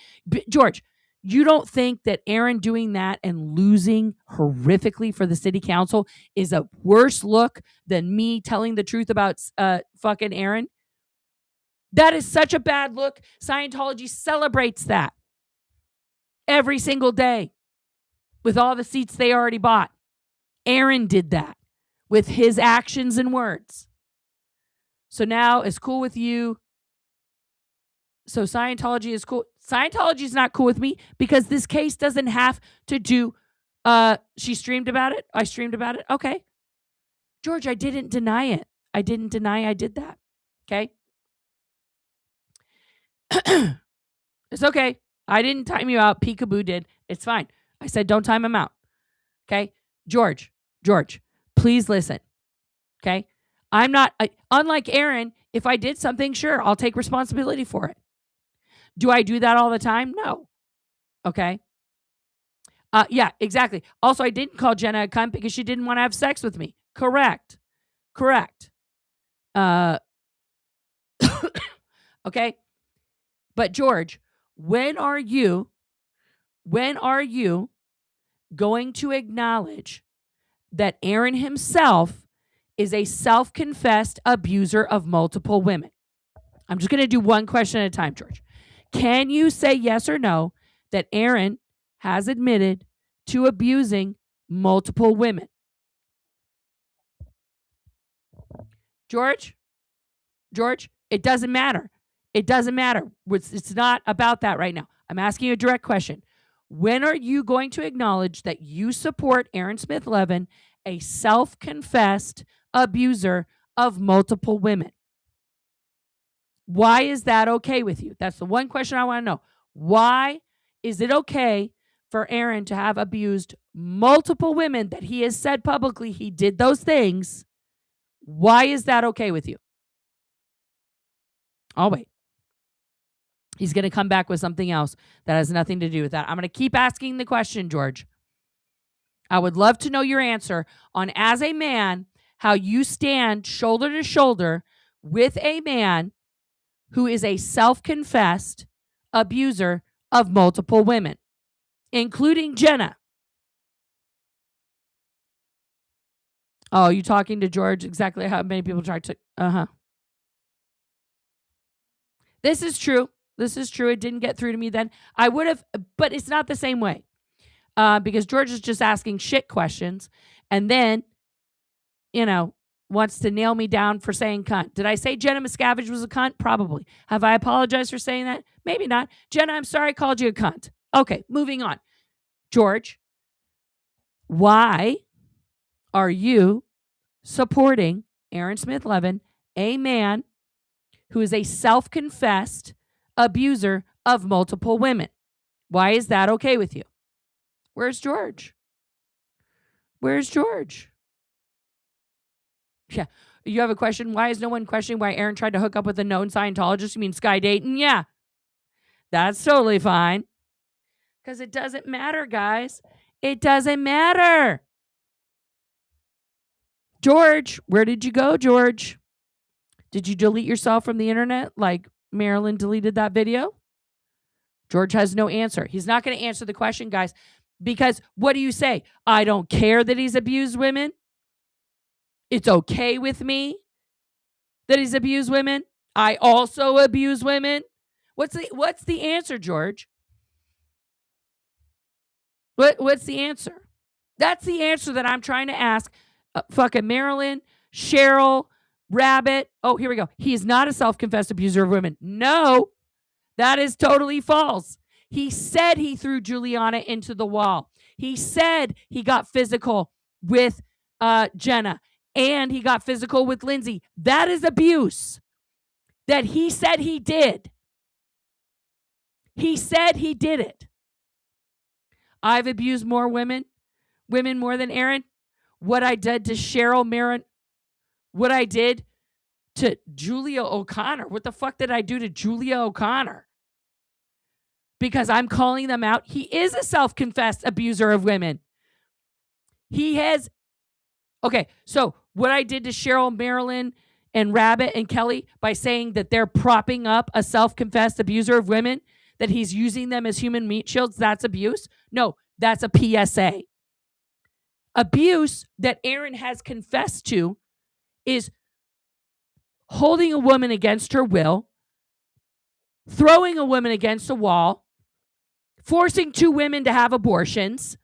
George, you don't think that Aaron doing that and losing horrifically for the city council is a worse look than me telling the truth about fucking Aaron? That is such a bad look. Scientology celebrates that every single day with all the seats they already bought. Aaron did that with his actions and words. So now it's cool with you. So Scientology is cool. Scientology is not cool with me because this case doesn't have to do. She streamed about it. I streamed about it. Okay. George, I didn't deny it. I didn't deny I did that. Okay. It's okay. I didn't time you out. Peekaboo did. It's fine. I said don't time him out. Okay. George, please listen. Okay. I'm not, unlike Aaron, if I did something, sure, I'll take responsibility for it. Do I do that all the time? No. Okay. Yeah, exactly. Also, I didn't call Jenna a cunt because she didn't want to have sex with me. Correct. Okay. But George, when are you going to acknowledge that Aaron himself is a self-confessed abuser of multiple women? I'm just going to do one question at a time, George. Can you say yes or no that Aaron has admitted to abusing multiple women? George, it doesn't matter. It doesn't matter. It's not about that right now. I'm asking you a direct question. When are you going to acknowledge that you support Aaron Smith Levin, a self-confessed abuser of multiple women? Why is that okay with you? That's the one question I want to know. Why is it okay for Aaron to have abused multiple women that he has said publicly he did those things? Why is that okay with you? I'll wait. He's going to come back with something else that has nothing to do with that. I'm going to keep asking the question, George. I would love to know your answer on, as a man, how you stand shoulder to shoulder with a man who is a self-confessed abuser of multiple women, including Jenna. Oh, you talking to George? Exactly how many people tried to... This is true. It didn't get through to me then. I would have, but it's not the same way. Because George is just asking shit questions and then, wants to nail me down for saying cunt. Did I say Jenna Miscavige was a cunt? Probably. Have I apologized for saying that? Maybe not. Jenna, I'm sorry I called you a cunt. Okay, moving on. George, why are you supporting Aaron Smith Levin, a man who is a self-confessed abuser of multiple women? Why is that okay with you? Where's George? Yeah. You have a question? Why is no one questioning why Aaron tried to hook up with a known Scientologist? You mean Sky Dayton? Yeah. That's totally fine. Because it doesn't matter, guys. It doesn't matter. George, where did you go, George? Did you delete yourself from the internet like Marilyn deleted that video? George has no answer. He's not going to answer the question, guys, because what do you say? I don't care that he's abused women. It's okay with me that he's abused women. I also abuse women. What's the answer, George? What's the answer? That's the answer that I'm trying to ask. Fucking Marilyn, Cheryl, Rabbit. Oh, here we go. He is not a self-confessed abuser of women. No, that is totally false. He said he threw Juliana into the wall. He said he got physical with Jenna, and he got physical with Lindsay. That is abuse that he said he did. He said he did it. I've abused more women more than Aaron. What I did to Cheryl Marin, what I did to Julia O'Connor. What the fuck did I do to Julia O'Connor? Because I'm calling them out. He is a self-confessed abuser of women. He has... Okay, so what I did to Cheryl, Marilyn, and Rabbit and Kelly by saying that they're propping up a self-confessed abuser of women, that he's using them as human meat shields, that's abuse? No, that's a PSA. Abuse that Aaron has confessed to is holding a woman against her will, throwing a woman against a wall, forcing 2 women to have abortions,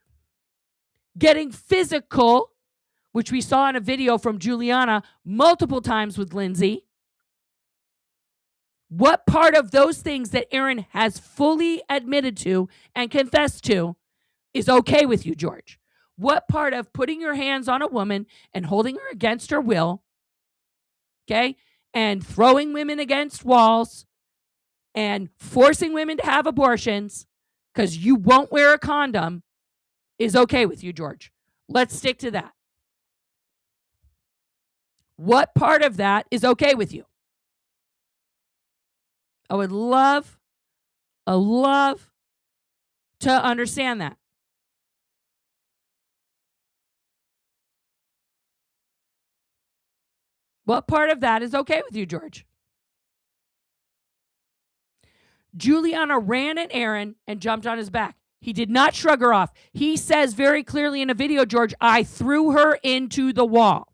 getting physical, which we saw in a video from Juliana multiple times with Lindsay. What part of those things that Aaron has fully admitted to and confessed to is okay with you, George? What part of putting your hands on a woman and holding her against her will, okay, and throwing women against walls and forcing women to have abortions because you won't wear a condom is okay with you, George? Let's stick to that. What part of that is okay with you? I would love to understand that. What part of that is okay with you, George? Juliana ran at Aaron and jumped on his back. He did not shrug her off. He says very clearly in a video, George, I threw her into the wall.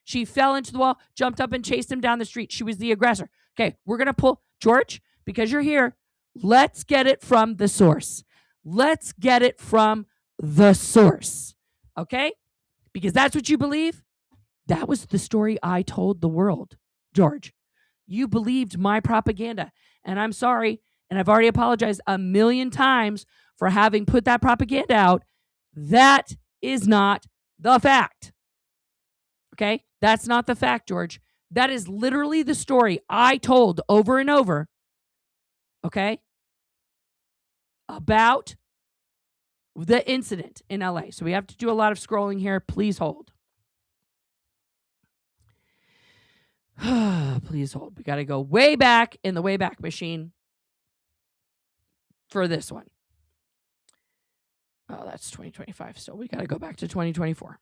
She fell into the wall, jumped up and chased him down the street. She was the aggressor. Okay, we're going to pull, George, because you're here, let's get it from the source. Let's get it from the source. Okay? Because that's what you believe. That was the story I told the world, George. You believed my propaganda. And I'm sorry. And I've already apologized a million times for having put that propaganda out. That is not the fact. Okay? That's not the fact, George. That is literally the story I told over and over. Okay? About the incident in LA. So we have to do a lot of scrolling here. Please hold. Please hold. We got to go way back in the Wayback Machine for this one. Oh, that's 2025. So we got to go back to 2024.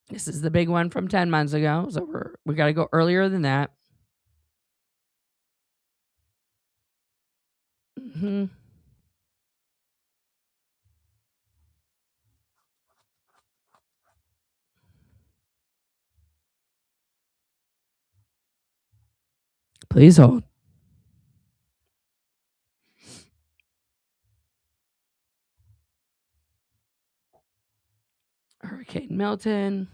This is the big one from 10 months ago. So we got to go earlier than that. Please hold. Hurricane Milton.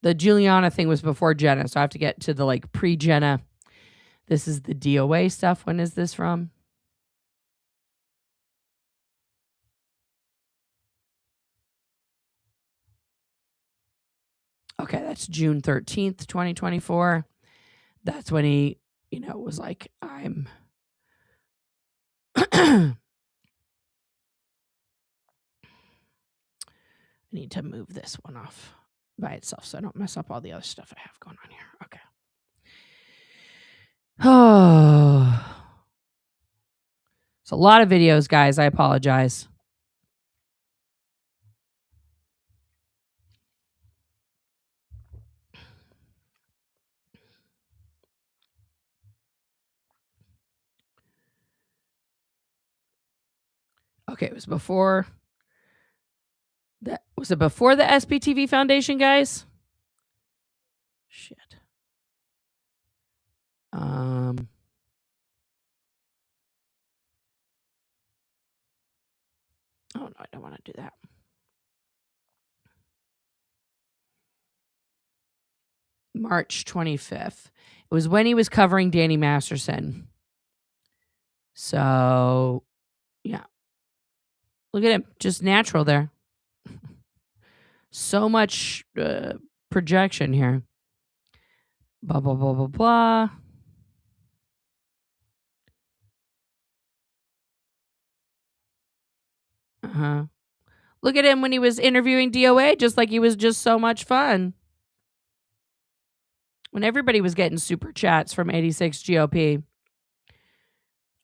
The Juliana thing was before Jenna, so I have to get to the like pre-Jenna. This is the DOA stuff. When is this from? Okay, that's June 13th, 2024. That's when he, was like, I need to move this one off by itself so I don't mess up all the other stuff I have going on here. Okay. Oh. It's a lot of videos, guys. I apologize. Okay, it was before that. Was it before the SBTV Foundation, guys? Shit. Oh no, I don't want to do that. March 25th. It was when he was covering Danny Masterson. So, yeah. Look at him. Just natural there. So much projection here. Blah, blah, blah, blah, blah. Look at him when he was interviewing DOA, just like he was just so much fun. When everybody was getting super chats from 86 GOP.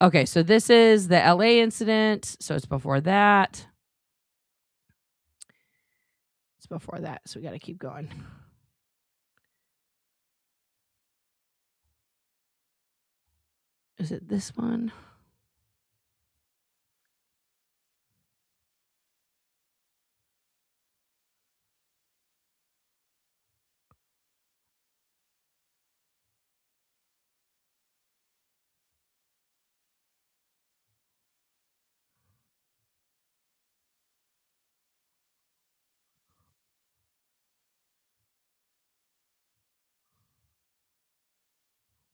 Okay, so this is the LA incident. So it's before that. It's before that. So we got to keep going. Is it this one?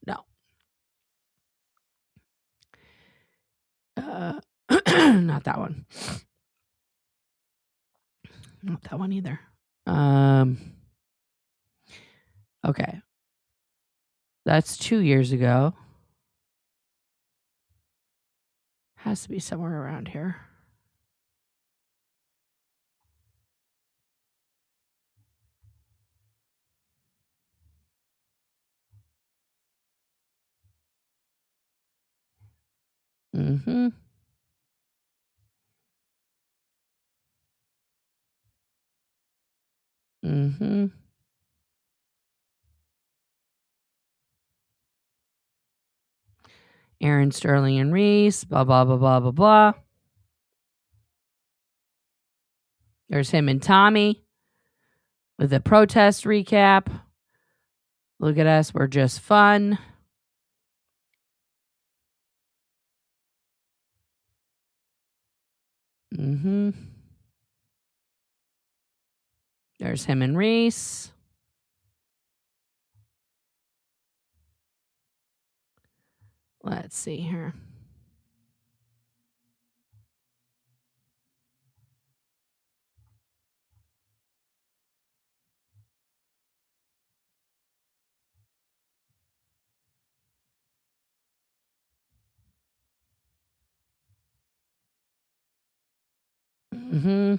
No. Not that one. Not that one either. Okay. That's 2 years ago. Has to be somewhere around here. Mm-hmm. Mm-hmm. Aaron Sterling and Reese, blah, blah, blah, blah, blah, blah. There's him and Tommy with a protest recap. Look at us. We're just fun. Mm-hmm. There's him and Reese. Let's see here. Mm-hmm.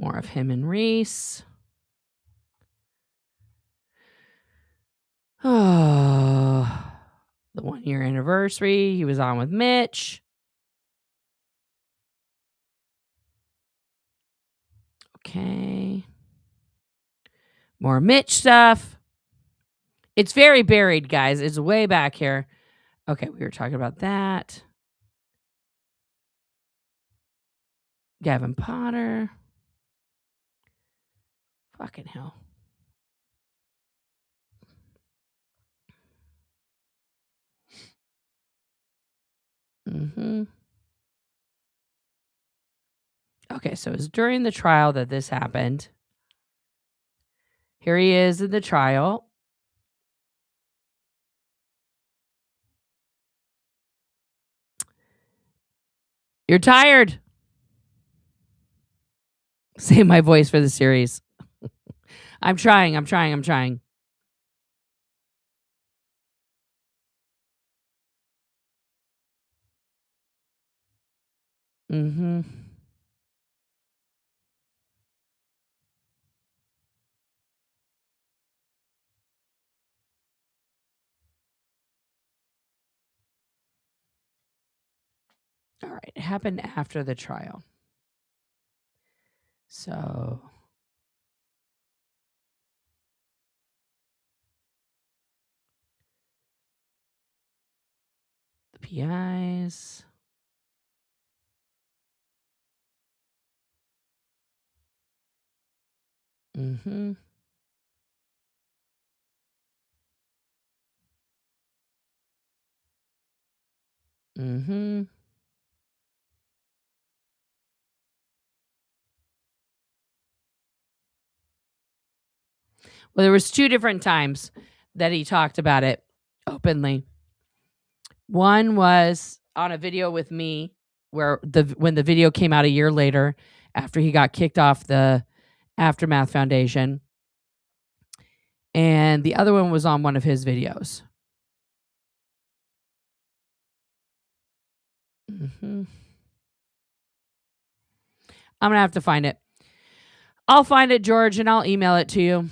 More of him and Reese. Oh, the 1 year anniversary. He was on with Mitch. Okay. More Mitch stuff. It's very buried, guys. It's way back here. Okay, we were talking about that. Gavin Potter. Fucking hell. Mm-hmm. Okay, so it's during the trial that this happened. Here he is in the trial. You're tired. Save my voice for the series. I'm trying. Mm-hmm. All right. It happened after the trial. So the PIs. Mm-hmm. Mm-hmm. Well, there was 2 different times that he talked about it openly. One was on a video with me where when the video came out a year later after he got kicked off the Aftermath Foundation. And the other one was on one of his videos. I'm going to have to find it. I'll find it, George, and I'll email it to you.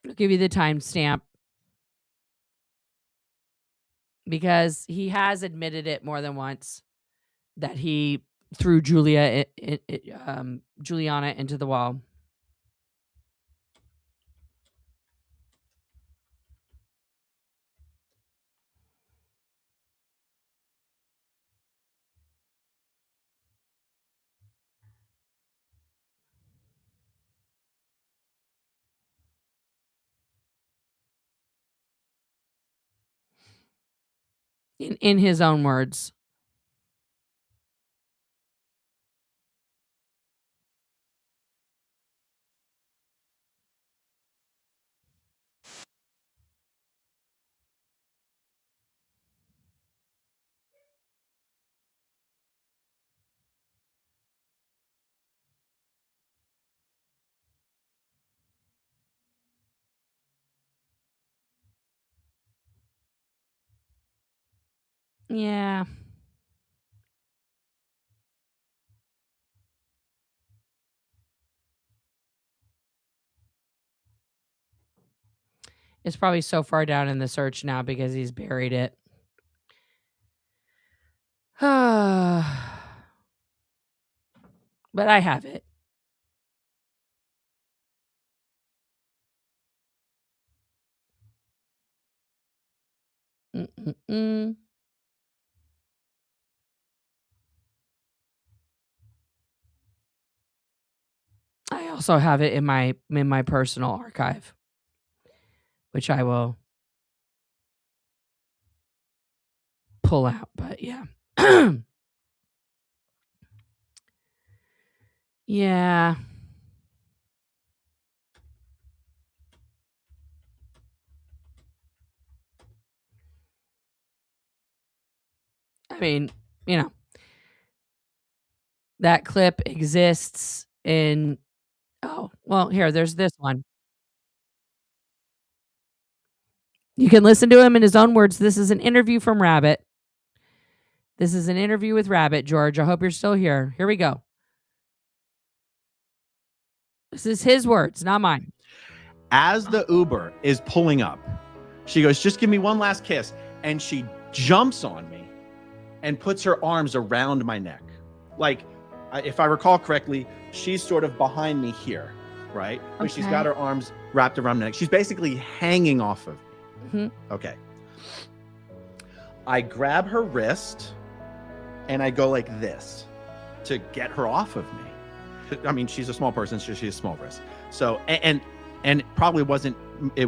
I'll give you the timestamp. Because he has admitted it more than once that he threw Juliana into the wall. In his own words. Yeah. It's probably so far down in the search now because he's buried it. But I have it. I also have it in my personal archive, which I will pull out. But yeah. Yeah. I mean, that clip exists in. Oh, well, here, there's this one. You can listen to him in his own words. This is an interview from Rabbit. This is an interview with Rabbit, George. I hope you're still here. Here we go. This is his words, not mine. As the Uber is pulling up, she goes, "Just give me one last kiss." And she jumps on me and puts her arms around my neck. Like, if I recall correctly, she's sort of behind me here, right? But Okay. she's got her arms wrapped around my neck. She's basically hanging off of me. Okay. I grab her wrist and I go like this to get her off of me. I mean, she's a small person, so she has small wrists. So, and it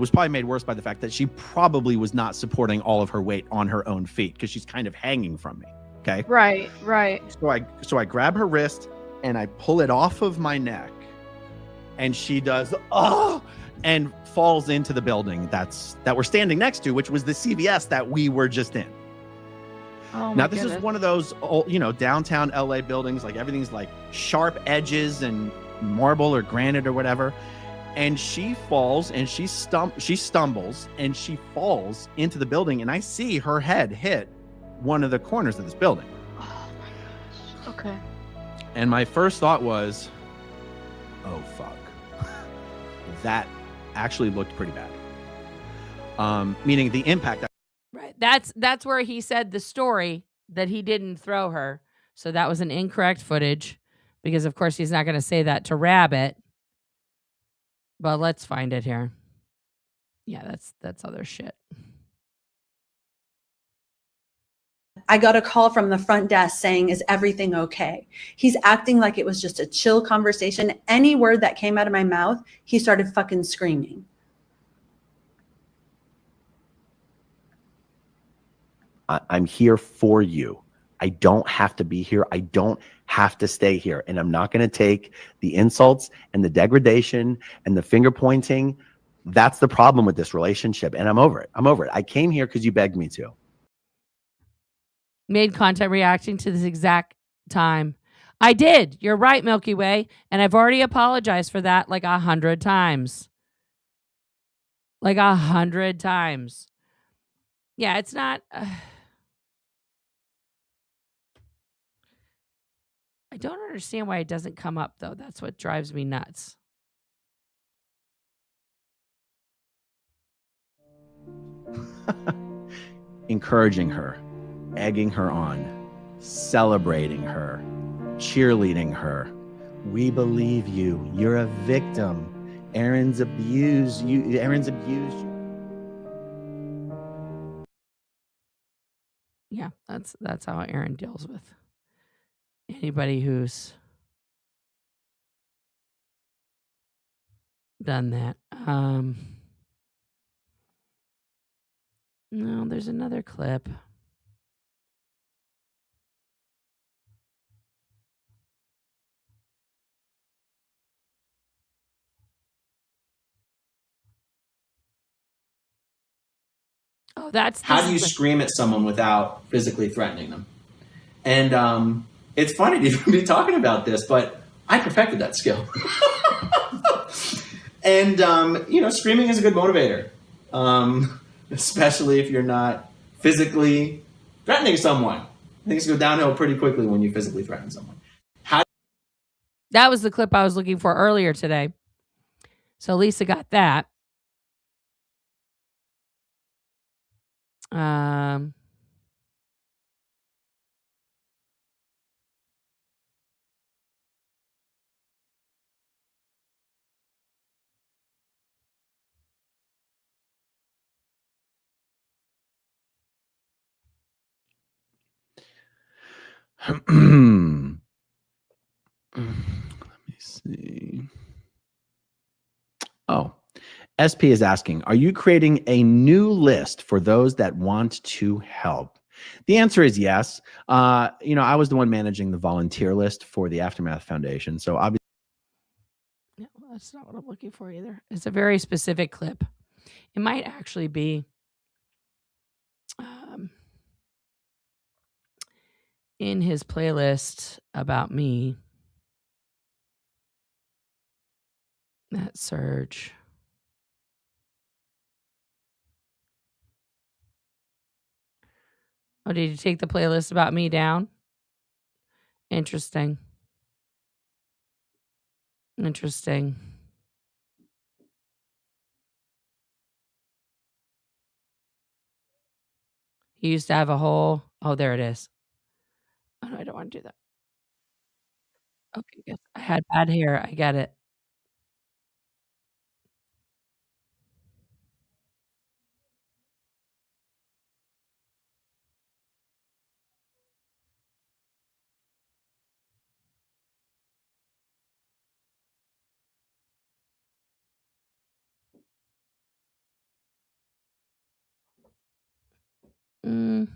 was probably made worse by the fact that she probably was not supporting all of her weight on her own feet because she's kind of hanging from me. Okay. Right. So I grab her wrist and I pull it off of my neck, and she does and falls into the building that we're standing next to, which was the CVS that we were just in. Oh, now this is one of those old, downtown LA buildings, like everything's like sharp edges and marble or granite or whatever. And she falls and she stumbles and she falls into the building, and I see her head hit one of the corners of this building. Oh my gosh. Okay. And my first thought was, oh fuck. That actually looked pretty bad. Meaning the impact. Right. That's where he said the story that he didn't throw her. So that was an incorrect footage, because of course he's not going to say that to Rabbit. But let's find it here. Yeah, that's other shit. I got a call from the front desk saying, "Is everything okay?" He's acting like it was just a chill conversation. Any word that came out of my mouth, he started fucking screaming. I'm here for you. I don't have to be here. I don't have to stay here. And I'm not going to take the insults and the degradation and the finger pointing. That's the problem with this relationship. And I'm over it. I came here because you begged me to. Made content reacting to this exact time. I did. You're right, Milky Way. And I've already apologized for that like 100 times. Like 100 times. Yeah, it's not. I don't understand why it doesn't come up, though. That's what drives me nuts. Encouraging her, egging her on, celebrating her, cheerleading her. We believe you. You're a victim. Aaron's abused you. Aaron's abused you. Yeah, that's how Aaron deals with anybody who's done that. No, there's another clip. Oh, how do you scream at someone without physically threatening them? And it's funny to be talking about this, but I perfected that skill. And screaming is a good motivator, especially if you're not physically threatening someone. Things go downhill pretty quickly when you physically threaten someone. That was the clip I was looking for earlier today. So Lisa got that. Let me see. Oh, SP is asking, are you creating a new list for those that want to help? The answer is yes. I was the one managing the volunteer list for the Aftermath Foundation. So obviously, no, that's not what I'm looking for either. It's a very specific clip. It might actually be in his playlist about me. That surge. Oh, did you take the playlist about me down? Interesting. Interesting. He used to have a whole. Oh, there it is. Oh, no, I don't want to do that. Okay, good. I had bad hair. I get it. Mm.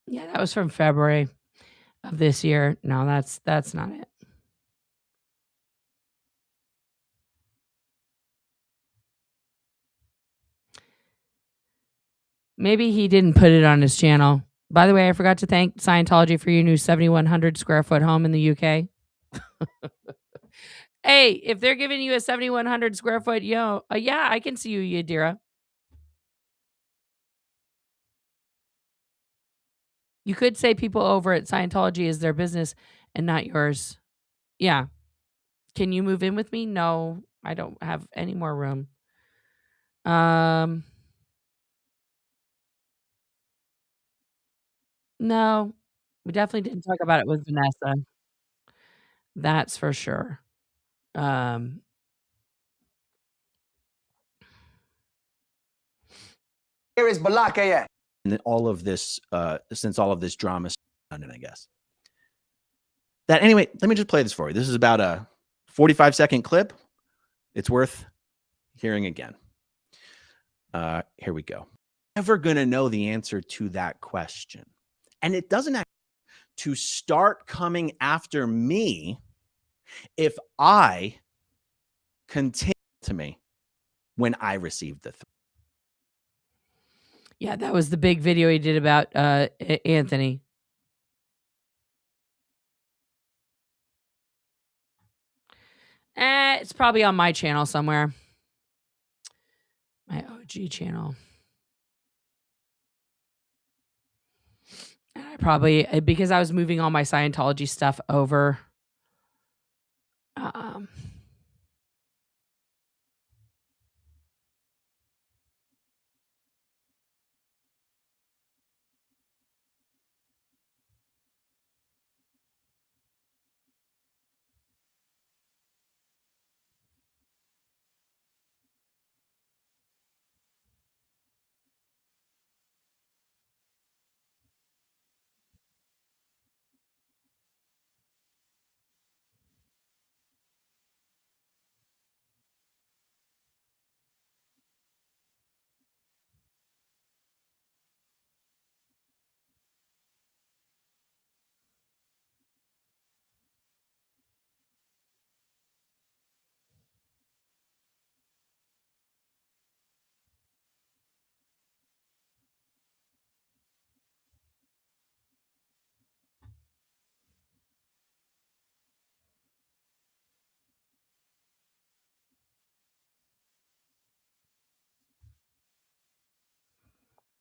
Yeah, that was from February of this year. No, that's not it. Maybe he didn't put it on his channel. By the way, I forgot to thank Scientology for your new 7,100 square foot home in the UK. Hey, if they're giving you a 7,100 square foot, yeah, I can see you, Yadira. You could say people over at Scientology is their business and not yours. Yeah. Can you move in with me? No, I don't have any more room. No, we definitely didn't talk about it with Vanessa. That's for sure. Here is Balakaya. And all of this, since all of this drama started, I guess. That anyway, let me just play this for you. This is about a 45-second clip. It's worth hearing again. Here we go. Never gonna know the answer to that question. And it doesn't have to start coming after me if I continue to me when I received the threat. Yeah, that was the big video he did about Anthony. It's probably on my channel somewhere. My OG channel. And I probably, because I was moving all my Scientology stuff over.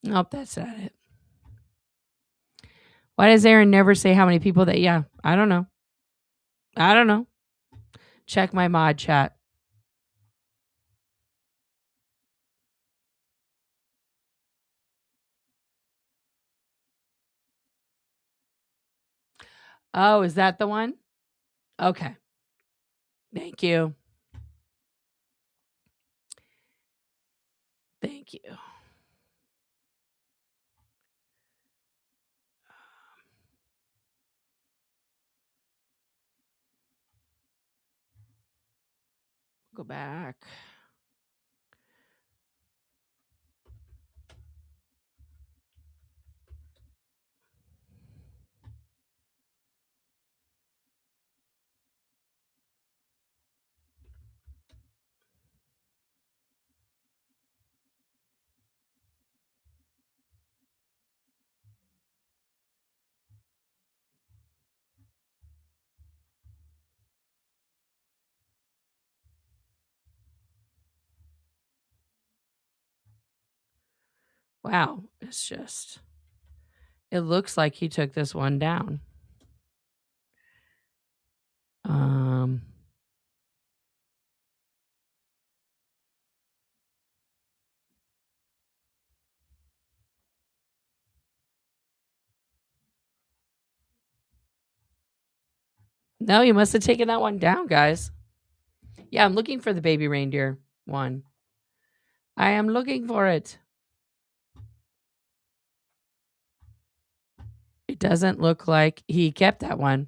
Nope, that's not it. Why does Aaron never say how many people that, yeah, I don't know. I don't know. Check my mod chat. Oh, is that the one? Okay. Thank you. Thank you. Go back. Wow. It's just, it looks like he took this one down. No, you must have taken that one down, guys. Yeah, I'm looking for the baby reindeer one. I am looking for it. It doesn't look like he kept that one.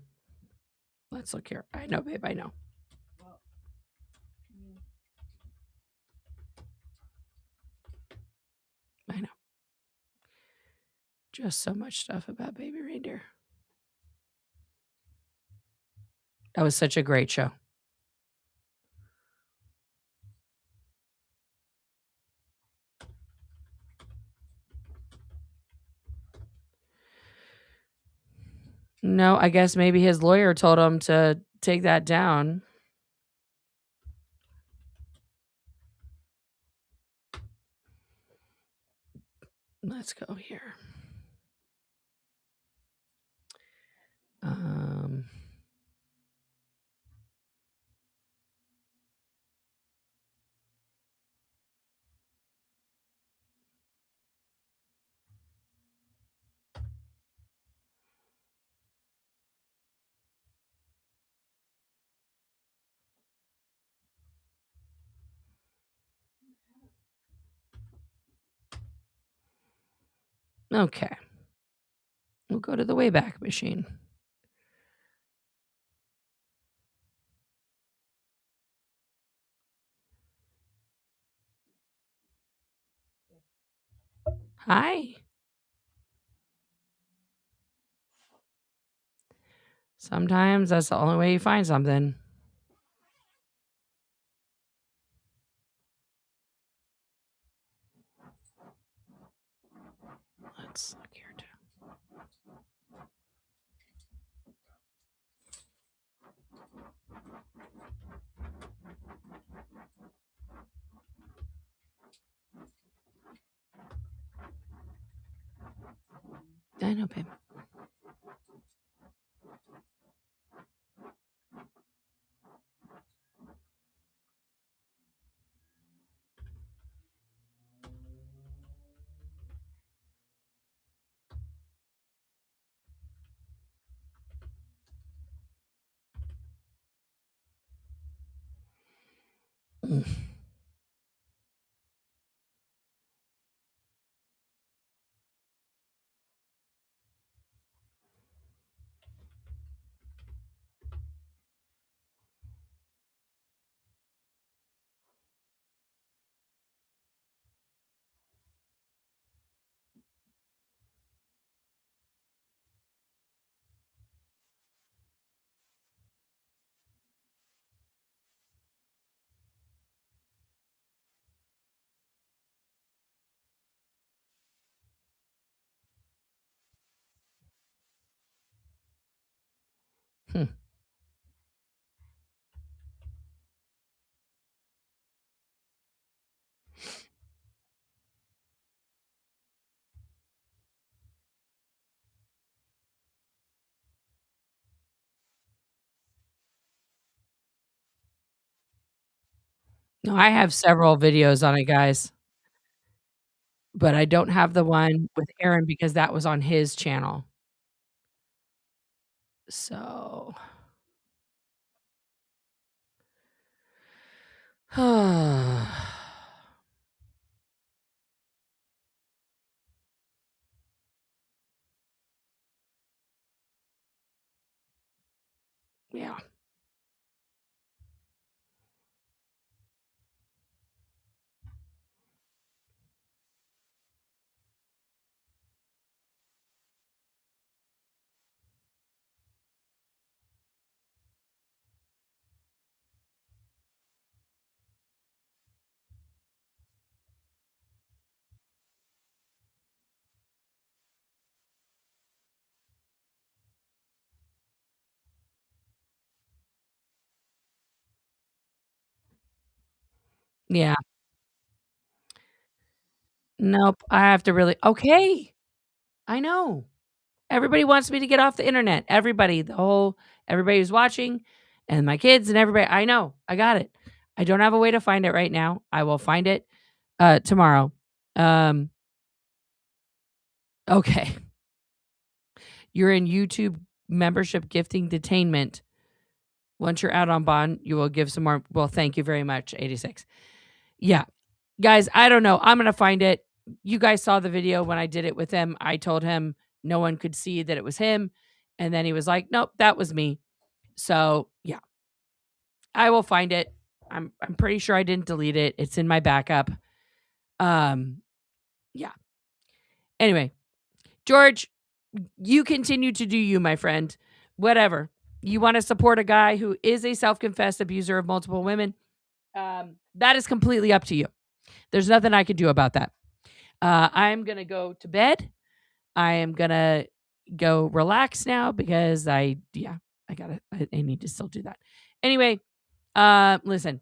Let's look here. I know, babe, I know. I know. Just so much stuff about baby reindeer. That was such a great show. No, I guess maybe his lawyer told him to take that down. Let's go here. Okay. We'll go to the Wayback Machine. Hi. Sometimes that's the only way you find something. Let's look here too. I know, babe. Hmm. No, I have several videos on it, guys. But I don't have the one with Aaron because that was on his channel. So yeah. Yeah. Nope. I have to really okay. I know. Everybody wants me to get off the internet. Everybody, everybody who's watching and my kids and everybody. I know. I got it. I don't have a way to find it right now. I will find it tomorrow. Okay. You're in YouTube membership gifting detainment. Once you're out on bond, you will give some more. Well, thank you very much, 86. Yeah. Guys, I don't know. I'm going to find it. You guys saw the video when I did it with him. I told him no one could see that it was him. And then he was like, nope, that was me. So, yeah. I will find it. I'm pretty sure I didn't delete it. It's in my backup. Yeah. Anyway, George, you continue to do you, my friend. Whatever. You want to support a guy who is a self-confessed abuser of multiple women? That is completely up to you. There's nothing I can do about that. I'm going to go to bed. I am going to go relax now because I need to still do that. Anyway, listen,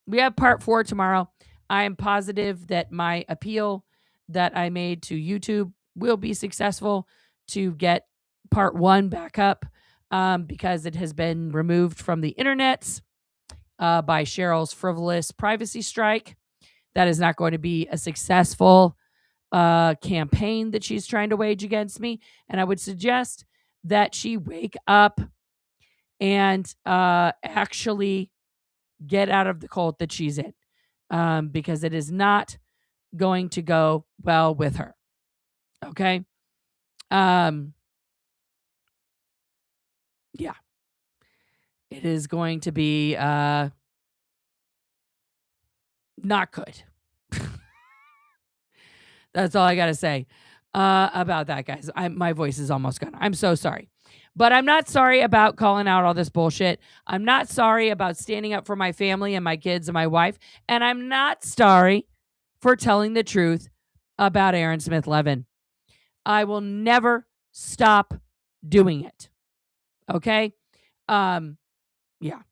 we have part 4 tomorrow. I am positive that my appeal that I made to YouTube will be successful to get part 1 back up because it has been removed from the internets by Cheryl's frivolous privacy strike. That is not going to be a successful campaign that she's trying to wage against me. And I would suggest that she wake up and actually get out of the cult that she's in because it is not going to go well with her. Okay. Yeah. It is going to be not good. That's all I got to say about that, guys. My voice is almost gone. I'm so sorry. But I'm not sorry about calling out all this bullshit. I'm not sorry about standing up for my family and my kids and my wife. And I'm not sorry for telling the truth about Aaron Smith Levin. I will never stop doing it. Okay? Yeah.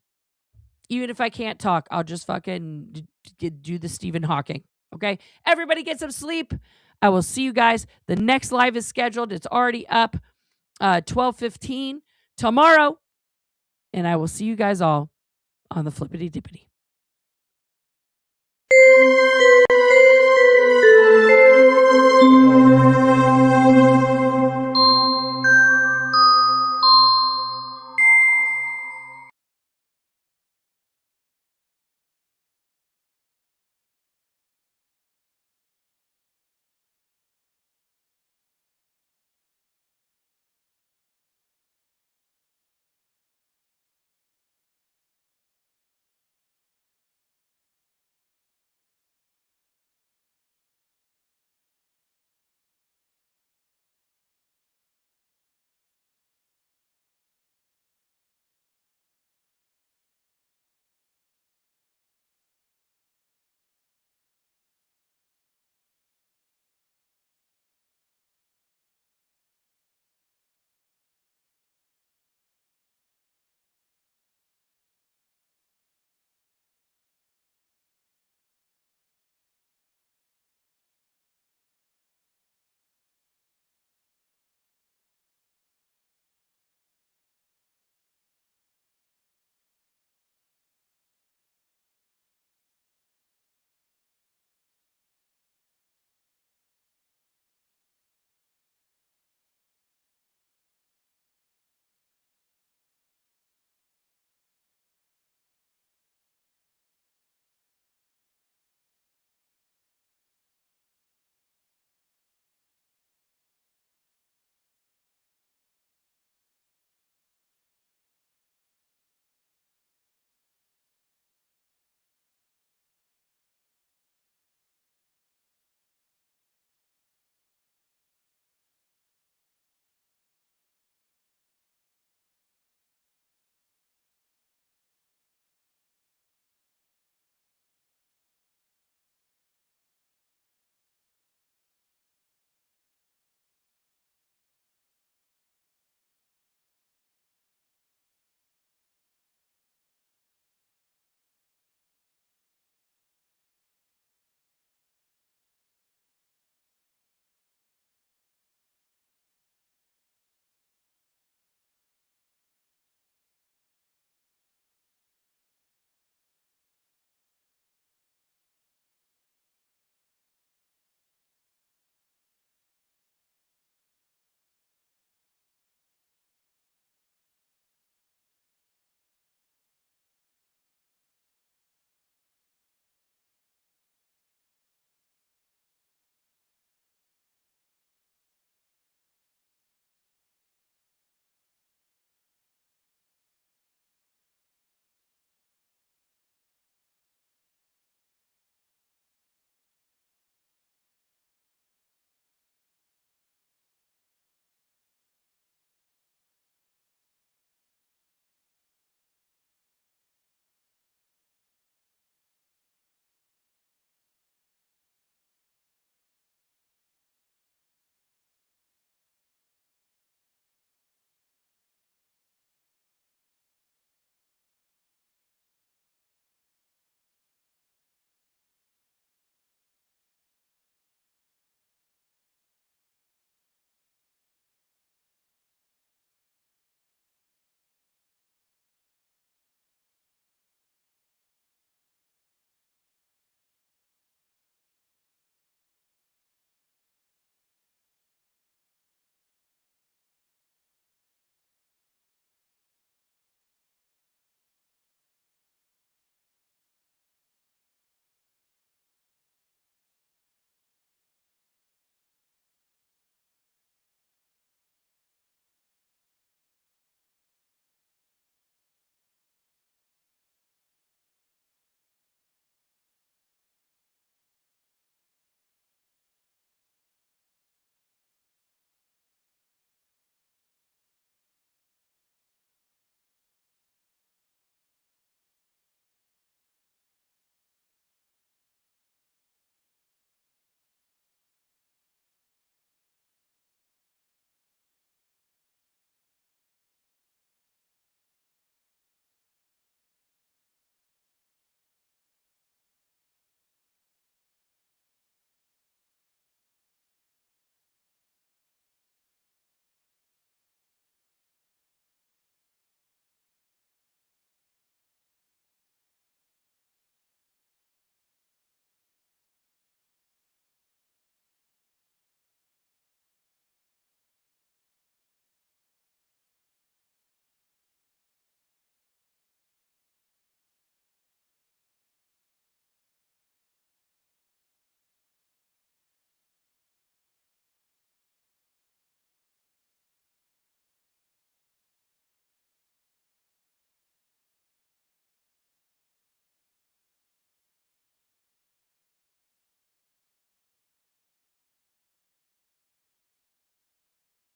Even if I can't talk, I'll just fucking do the Stephen Hawking. Okay? Everybody get some sleep. I will see you guys. The next live is scheduled. It's already up 12:15 tomorrow. And I will see you guys all on the flippity dippity.